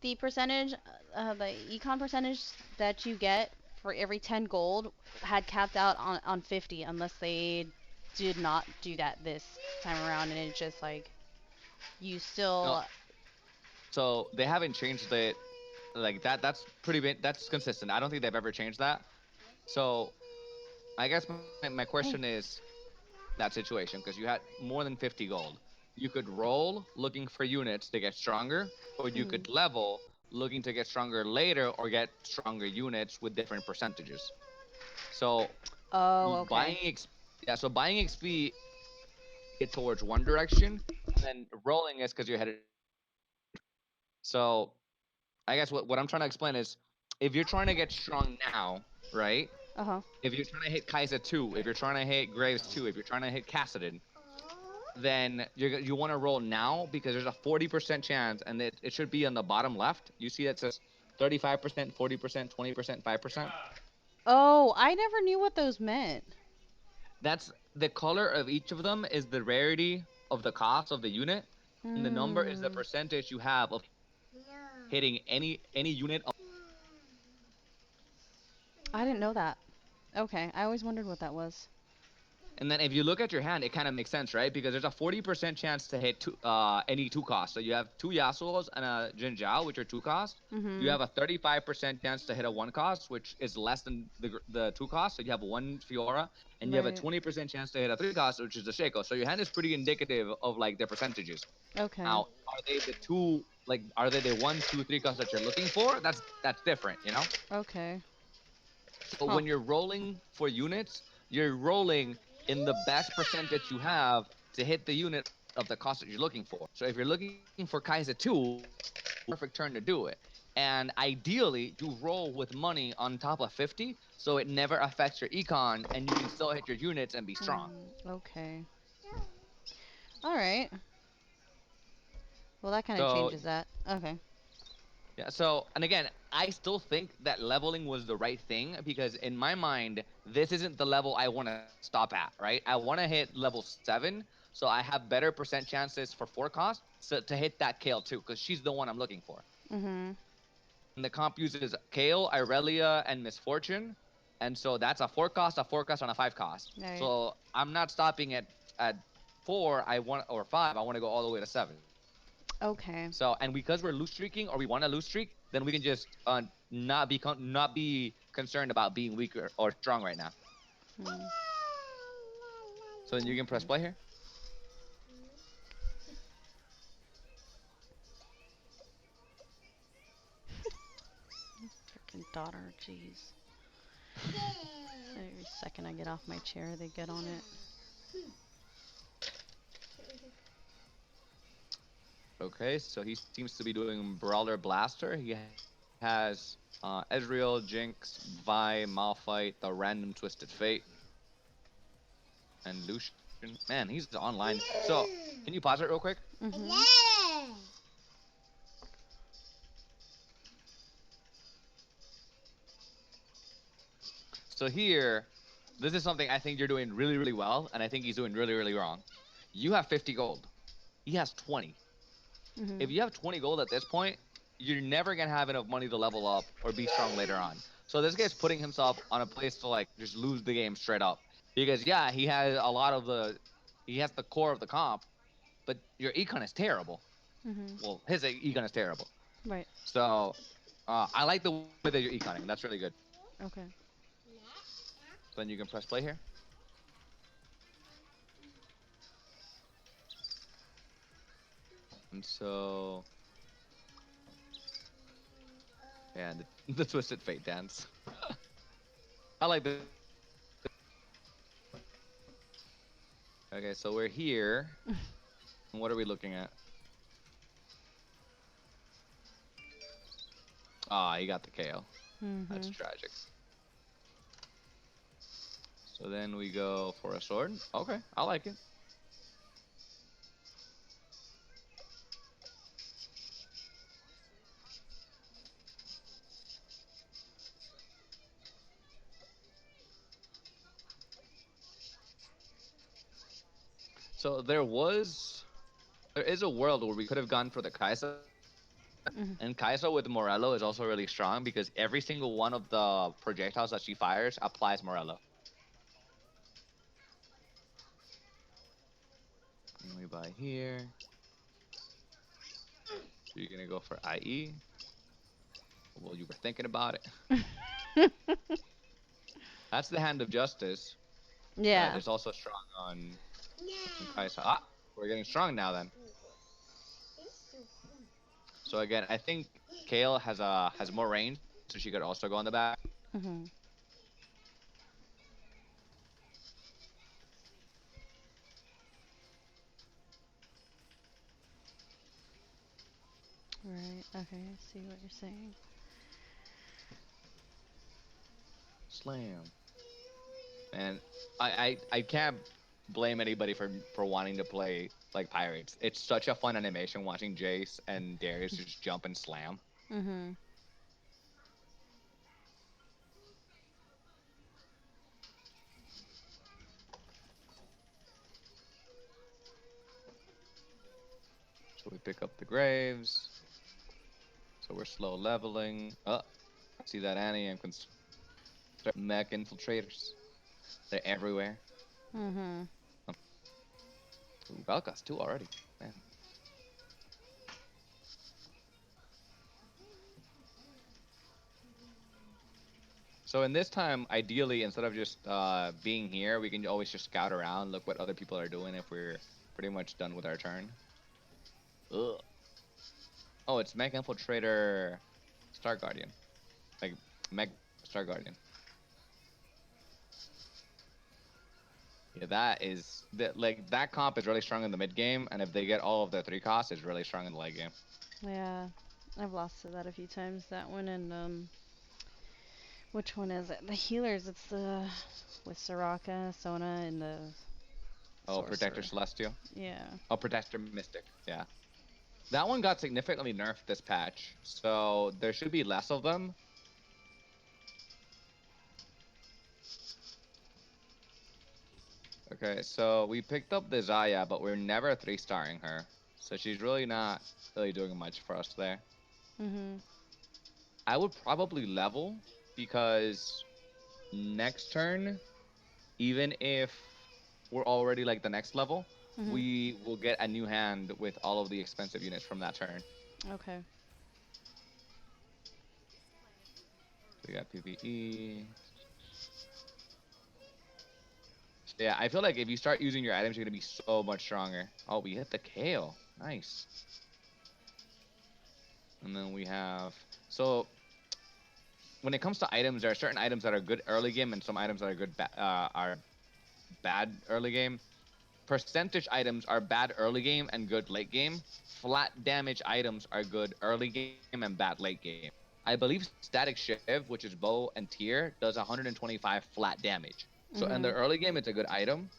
The percentage, the econ percentage that you get for every 10 gold had capped out on 50 unless they did not do that this time around, and it's just like you No, still. so they haven't changed it like that. That's pretty big. That's consistent. I don't think they've ever changed that. So I guess my question Hey. is in that situation because you had more than 50 gold. You could roll looking for units to get stronger, or you Mhm. could level looking to get stronger later or get stronger units with different percentages. So Oh, buying okay. yeah, so buying XP is headed towards one direction, and then rolling is because you're headed. So I guess what I'm trying to explain is if you're trying to get strong now, right? Uh huh. If you're trying to hit Kai'Sa 2, if you're trying to hit Graves 2, if you're trying to hit Kassadin, then you want to roll now because there's a 40% chance, and it should be on the bottom left. You see it says 35%, 40%, 20%, 5%. Oh, I never knew what those meant. That's the color of each of them is the rarity of the cost of the unit, and the number is the Hmm. percentage you have of hitting any unit. I didn't know that. Okay, I always wondered what that was. And then if you look at your hand, it kind of makes sense, right? Because there's a 40% chance to hit any two costs. So you have two Yasuos and a Jin Zhao, which are two costs. You Mhm. have a 35% chance to hit a one cost, which is less than the two costs. So you have one Fiora, and you have a Right. 20% chance to hit a three cost, which is the Shaco. So your hand is pretty indicative of like the percentages. Okay. Now, are they the two like are they the one, two, three costs that you're looking for? That's different, you know? Okay. So Huh. when you're rolling for units, you're rolling in the best percentage you have to hit the unit of the cost that you're looking for. So if you're looking for Kai'Sa 2, perfect turn to do it. And ideally, you roll with money on top of 50 so it never affects your econ and you can still hit your units and be strong. Okay. All right. Well, that kind of So changes that. Okay. yeah, so and again, I still think that leveling was the right thing because in my mind, this isn't the level I want to stop at, right? I want to hit level 7 so I have better percent chances for 4 cost to hit that Kayle too because she's the one I'm looking for. Mhm. And the comp uses Kayle, Irelia, and Misfortune. And so that's a 4 cost, and a 5 cost. Right. So I'm not stopping at 4, I want or 5, I want to go all the way to 7. Okay. So, and because we're loose streaking or we want to loose streak, then we can just not be concerned about being weaker or strong right now. Hmm. So then you can press Okay. play here. Freaking daughter, jeez. Every second I get off my chair, they get on it. Okay, so he seems to be doing Brawler Blaster. He has Ezreal, Jinx, Vi, Malphite, the random Twisted Fate, and Lucian. Man, he's online. So, can you pause it real quick? Mhm. So here, this is something I think you're doing really, really well, and I think he's doing really, really wrong. You have 50 gold. He has 20. If Mhm. you have 20 gold at this point, you're never gonna have enough money to level up or be strong later on. So this guy's putting himself on a place to like just lose the game straight up. Because yeah, he has the core of the comp, but your econ is terrible. Mhm. Well, his econ is terrible. Right. So I like the way that you're econing. That's really good. Okay. Then you can press play here. And so, yeah, the Twisted Fate dance. I like the. Okay, so we're here. And what are we looking at? Ah, he got the KO. That's Mhm. tragic. So then we go for a sword. Okay, I like it. So there is a world where we could have gone for the Kaisa. Mhm. And Kaisa with Morello is also really strong because every single one of the projectiles that she fires applies Morello. And we buy here. So you're gonna go for IE. Well, you were thinking about it. That's the Hand of Justice. That Yeah. is also strong on Kaisa. Ah, we're getting strong now then. So again, I think Kayle has more range, so she could also go on the back. Mhm. Right. Okay. I see what you're saying. Slam. And I can't blame anybody for wanting to play like pirates. It's such a fun animation watching Jace and Darius just jump and slam. Mhm. So we pick up the graves. So we're slow leveling. Oh, I see that Annie and mech infiltrators. They're everywhere. Mhm. Ooh, Velkas too already. Man. So in this time, ideally, instead of just being here, we can always just scout around, look what other people are doing if we're pretty much done with our turn. Ugh. Oh, it's Mech Infiltrator Star Guardian. Like, Mech Star Guardian. Yeah, that comp is really strong in the mid game, and if they get all of their 3 costs, it's really strong in the late game. Yeah. I've lost to that a few times. That one and which one is it? The healers. It's the with Soraka, Sona, and the Oh, Protector sorcerer. Celestial. Yeah. Oh, Protector Mystic. Yeah. That one got significantly nerfed this patch, so there should be less of them. Okay, so we picked up the Zaya, but we're never 3-starring her. So she's really not really doing much for us there. Mhm. I would probably level because next turn, even if we're already like the next level, Mhm. we will get a new hand with all of the expensive units from that turn. Okay. We got PvE. So yeah, I feel like if you start using your items, you're gonna be so much stronger. Oh, we hit the Kayle. Nice. And then we have when it comes to items, there are certain items that are good early game and some items that are bad early game. Percentage items are bad early game and good late game. Flat damage items are good early game and bad late game. I believe Static Shiv, which is bow and tier, does 125 flat damage. So in the Mhm. early game, it's a good item,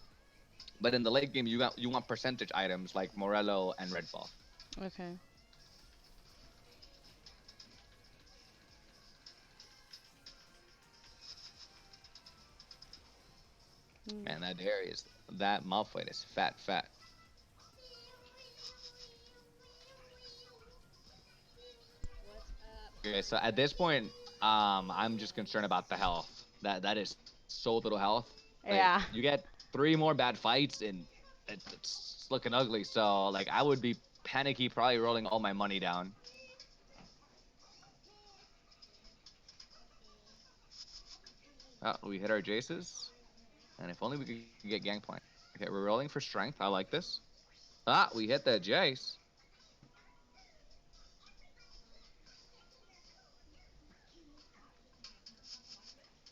but in the late game, you want percentage items like Morello and Red Buff. Okay. Mm. Man, that Malphite is fat, fat. Okay, so at this point, I'm just concerned about the health. That is so little health. Like Yeah. you get 3 more bad fights and it's looking ugly. So like I would be panicky, probably rolling all my money down. We hit our Jaces. And if only we could get Gangplank. Okay, we're rolling for strength. I like this. We hit the Jace.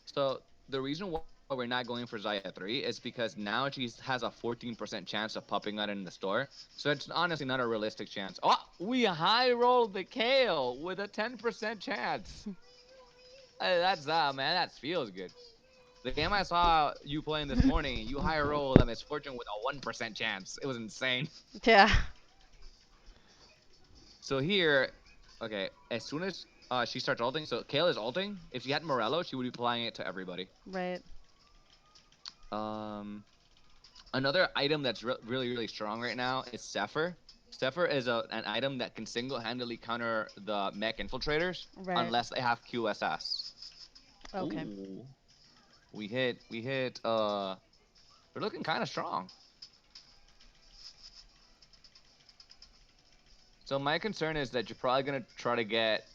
So the reason why we're not going for Zaya 3 is because now she has a 14% chance of popping out in the store. So it's honestly not a realistic chance. Oh, we high rolled the Kayle with a 10% chance. That's man, that feels good. The game I saw you playing this morning, you high rolled a misfortune with a 1% chance. It was insane. Yeah. So here, okay, as soon as she starts ulting, so Kayle is ulting. If she had Morello, she would be applying it to everybody. Right. Um, Another item that's really, really strong right now is Zephyr. Zephyr is an item that can single-handedly counter the mech infiltrators Right. unless they have QSS. Okay. Ooh, we hit. We're looking kind of strong. So my concern is that you're probably gonna try to get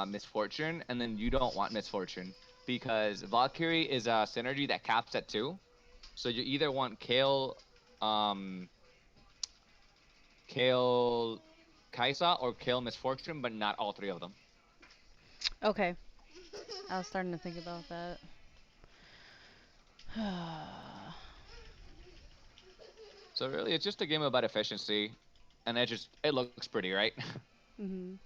Misfortune, and then you don't want Misfortune because Valkyrie is a synergy that caps at 2. So you either want um, Kayle Kaisa or Kayle Misfortune, but not all 3 of them. Okay. I was starting to think about that. So really, it's just a game about efficiency, and it looks pretty, right? Mhm.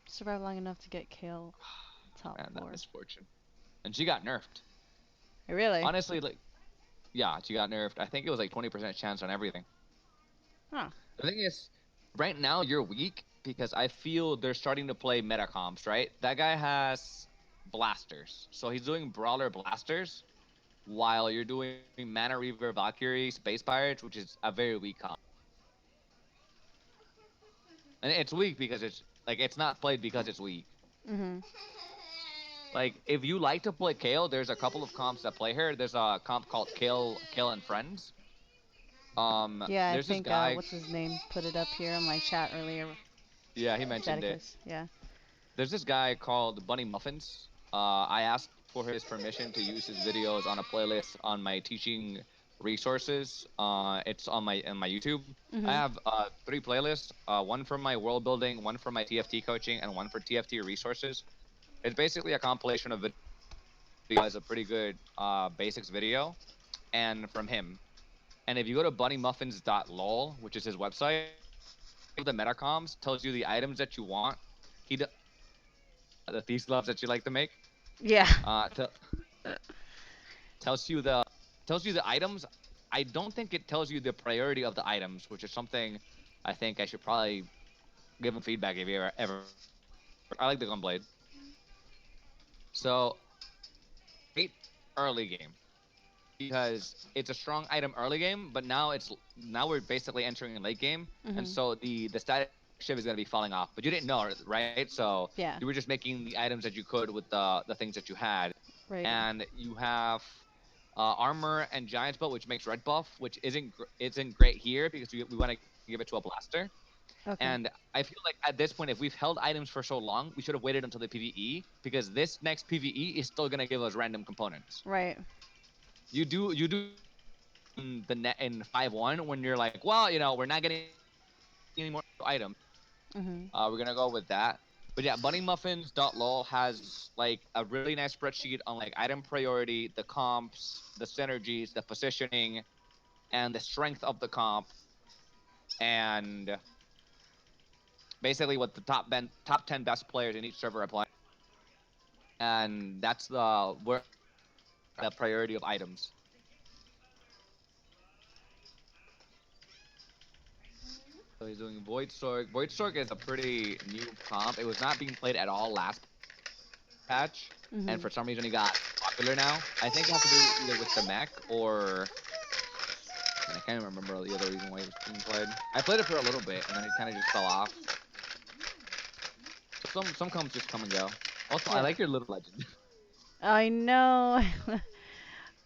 Survived long enough to get Kayle top Man, that 4. Misfortune, and she got nerfed. Really? Honestly, like yeah, she got nerfed. I think it was like 20% chance on everything. Huh. The thing is, right now you're weak because I feel they're starting to play meta comps, right? That guy has blasters. So he's doing brawler blasters while you're doing mana reaver Valkyrie space pirates, which is a very weak comp. And it's weak because it's not played because it's weak. Mhm. Like if you like to play Kayle, there's a couple of comps that play her. There's a comp called Kayle and Friends. Yeah, I There's this think guy. what's his name put it up here on my chat earlier. Yeah, he mentioned it. Staticus. Yeah. There's this guy called Bunny Muffins. I asked for his permission to use his videos on a playlist on my teaching resources. It's on my YouTube. I Mhm. have 3 playlists. One for my world building, one for my TFT coaching, and one for TFT resources. It's basically a compilation of videos. As a pretty good basics video, and from him. And if you go to bunnymuffins.lol, which is his website, the metacoms tells you the items that you want. The these gloves that you like to make. Yeah. T- tells you the items. I don't think it tells you the priority of the items, which is something I think I should probably give him feedback if you ever. I like the gunblade. So great early game because it's a strong item early game, but now we're basically entering late game, and Mhm. so the static shift is going to be falling off. But you didn't know, right? So Yeah. you were just making the items that you could with the things that you had, Right. and you have armor and giant's belt, which makes red buff, which isn't great here because we want to give it to a blaster. And Okay. I feel like at this point, if we've held items for so long, we should have waited until the PVE because this next PVE is still gonna give us random components. Right. You do in the net in 5-1 when you're like, well, we're not getting any more items. Mhm. We're gonna go with that. But yeah, bunnymuffins.lol has like a really nice spreadsheet on like item priority, the comps, the synergies, the positioning, and the strength of the comp, and basically what the top 10 best players in each server are playing. And that's the where the priority of items. So he's doing Void Stork. Void Stork is a pretty new comp. It was not being played at all last patch, and for some reason he Mhm. got popular now. I think it has to do either with the mech or and I can't remember the other reason why it was being played. I played it for a little bit and then it kind of just fell off. So some comps just come and go. Also, I Yeah. like your little legend. I know.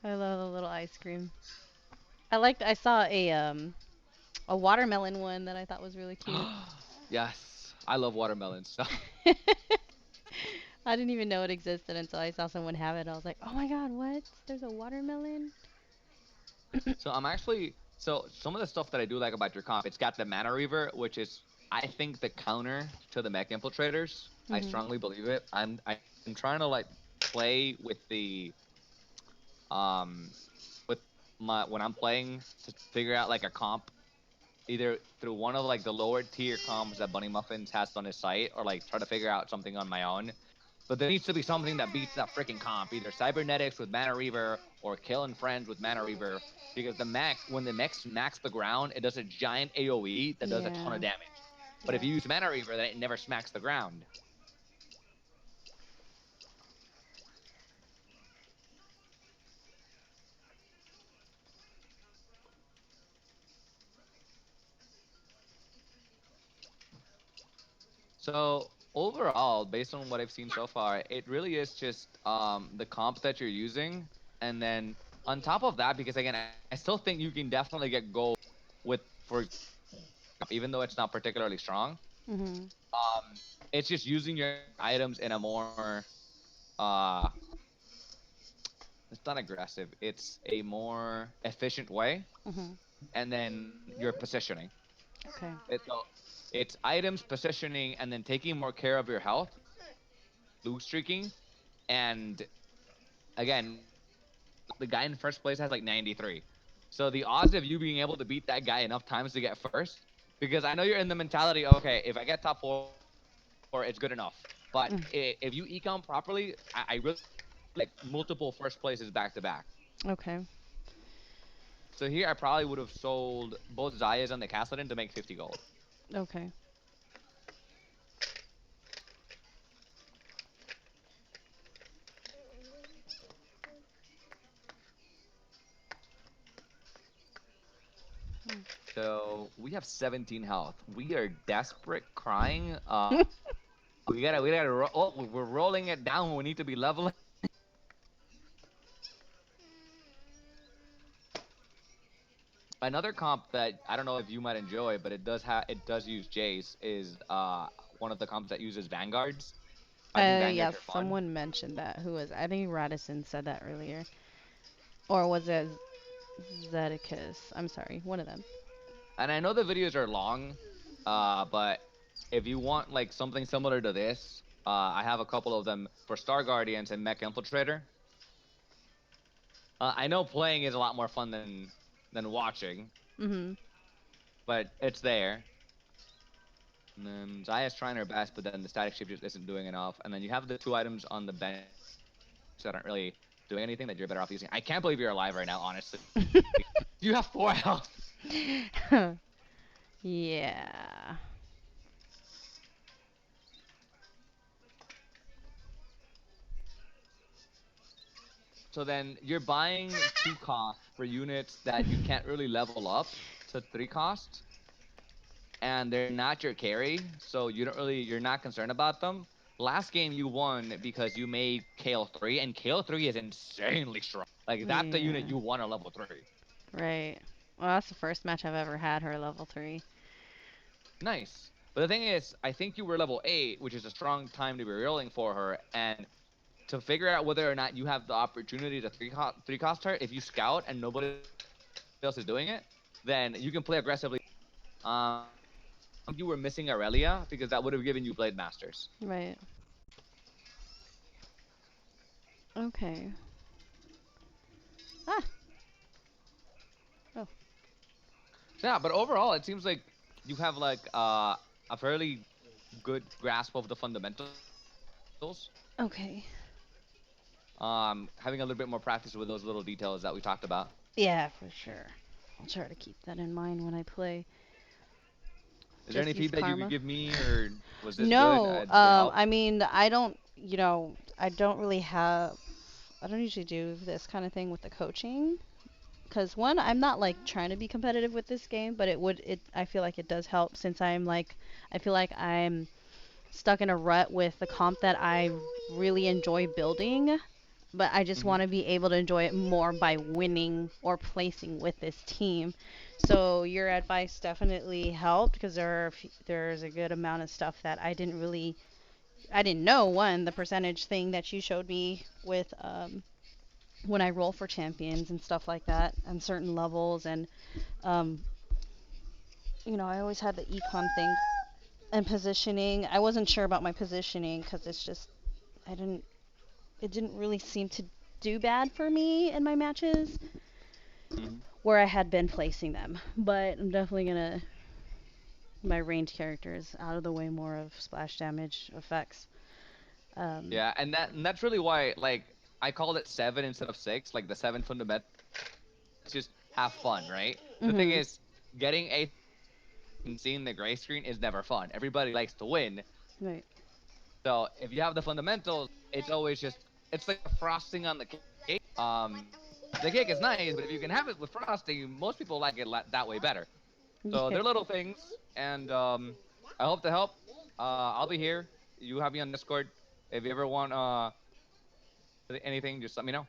I love the little ice cream. I saw a watermelon one that I thought was really cute. Yes, I love watermelons. So I didn't even know it existed until I saw someone have it. I was like, oh my god, what? There's a watermelon? So I'm actually so some of the stuff that I do like about your comp, it's got the Mana Reaver, which is I think the counter to the Mech Infiltrators. I Mhm. strongly believe it. I'm trying to like play with the um with my when I'm playing to figure out like a comp either through one of like the lower tier comps that Bunny Muffins has on his site or like try to figure out something on my own. But there needs to be something that beats that freaking comp, either Cybernetics with Mana Reaver or Killing Friends with Mana Reaver. Because the mech, when the mech smacks the ground, it does a giant AoE that does a ton Yeah. of damage. But Yeah. if you use Mana Reaver, then it never smacks the ground. So overall, based on what I've seen so far, it really is just the comp that you're using, and then on top of that, because again, I still think you can definitely get gold with, for example, even though it's not particularly strong. Mhm. It's just using your items in a more uh, it's not aggressive. It's a more efficient way, Mhm. and then your positioning. Okay. So it's items, positioning, and then taking more care of your health, lose streaking, and again, the guy in first place has like 93. So the odds of you being able to beat that guy enough times to get first, because I know you're in the mentality, okay, if I get top four, it's good enough. But Mm. if you econ properly, I really like multiple first places back to back. Okay. So here I probably would have sold both Zayas and the Kassadin to make 50 gold. Okay. So we have 17 health. We are desperate, crying. Oh, we're rolling it down. We need to be leveling. Another comp that I don't know if you might enjoy, but it does use Jace is one of the comps that uses Vanguards. I think Yeah, Vanguards are fun. someone mentioned that. Who was? I think Radisson said that earlier. Or was it Zeticus? I'm sorry, one of them. And I know the videos are long, but if you want like something similar to this, I have a couple of them for Star Guardians and Mech Infiltrator. I know playing is a lot more fun than watching, Mhm. but it's there. And then Zaya's trying her best, but then the static shift just isn't doing enough. And then you have the two items on the bench that aren't really doing anything that you're better off using. I can't believe you're alive right now, honestly. You have 4 health. Yeah. So then you're buying 2 costs for units that you can't really level up to 3 costs, and they're not your carry, so you're not concerned about them. Last game you won because you made Kayle 3, and Kayle 3 is insanely strong. Like that's the unit Yeah. you won a level 3. Right. Well, that's the first match I've ever had her level 3. Nice. But the thing is, I think you were level 8, which is a strong time to be rolling for her, and to figure out whether or not you have the opportunity to three cost her, if you scout and nobody else is doing it, then you can play aggressively. Um, you were missing Aurelia because that would have given you Blade Masters. Right. Okay. Ah. Oh. So yeah, but overall, it seems like you have like a fairly good grasp of the fundamentals. Okay. Having a little bit more practice with those little details that we talked about. Yeah, for sure. I'll try to keep that in mind when I play. Is there Just any use feedback you could karma. give me, or was this good? No, Did it help? I mean, I don't, I don't really have, I don't usually do this kind of thing with the coaching. Because one, I'm not like trying to be competitive with this game, but I feel like it does help since I feel like I'm stuck in a rut with the comp that I really enjoy building, but I just Hmm. want to be able to enjoy it more by winning or placing with this team. So your advice definitely helped because there's a good amount of stuff that I didn't really I didn't know one the percentage thing that you showed me with when I roll for champions and stuff like that and certain levels and um, I always had the econ thing and positioning. I wasn't sure about my positioning because it's just I didn't it didn't really seem to do bad for me in my matches Hmm. where I had been placing them. But I'm definitely gonna my ranged characters out of the way more of splash damage effects. Um, Yeah, and that's really why like I called it 7 instead of 6, like the 7 fundamental. It's just have fun, right? The thing mhm. is, getting a and seeing the gray screen is never fun. Everybody likes to win. Right. So if you have the fundamentals, it's always just it's like the frosting on the cake. The cake is nice, but if you can have it with frosting, most people like it that way better. So Yeah. they're little things, and I hope to help. I'll be here. You have me on Discord. If you ever want anything, just let me know.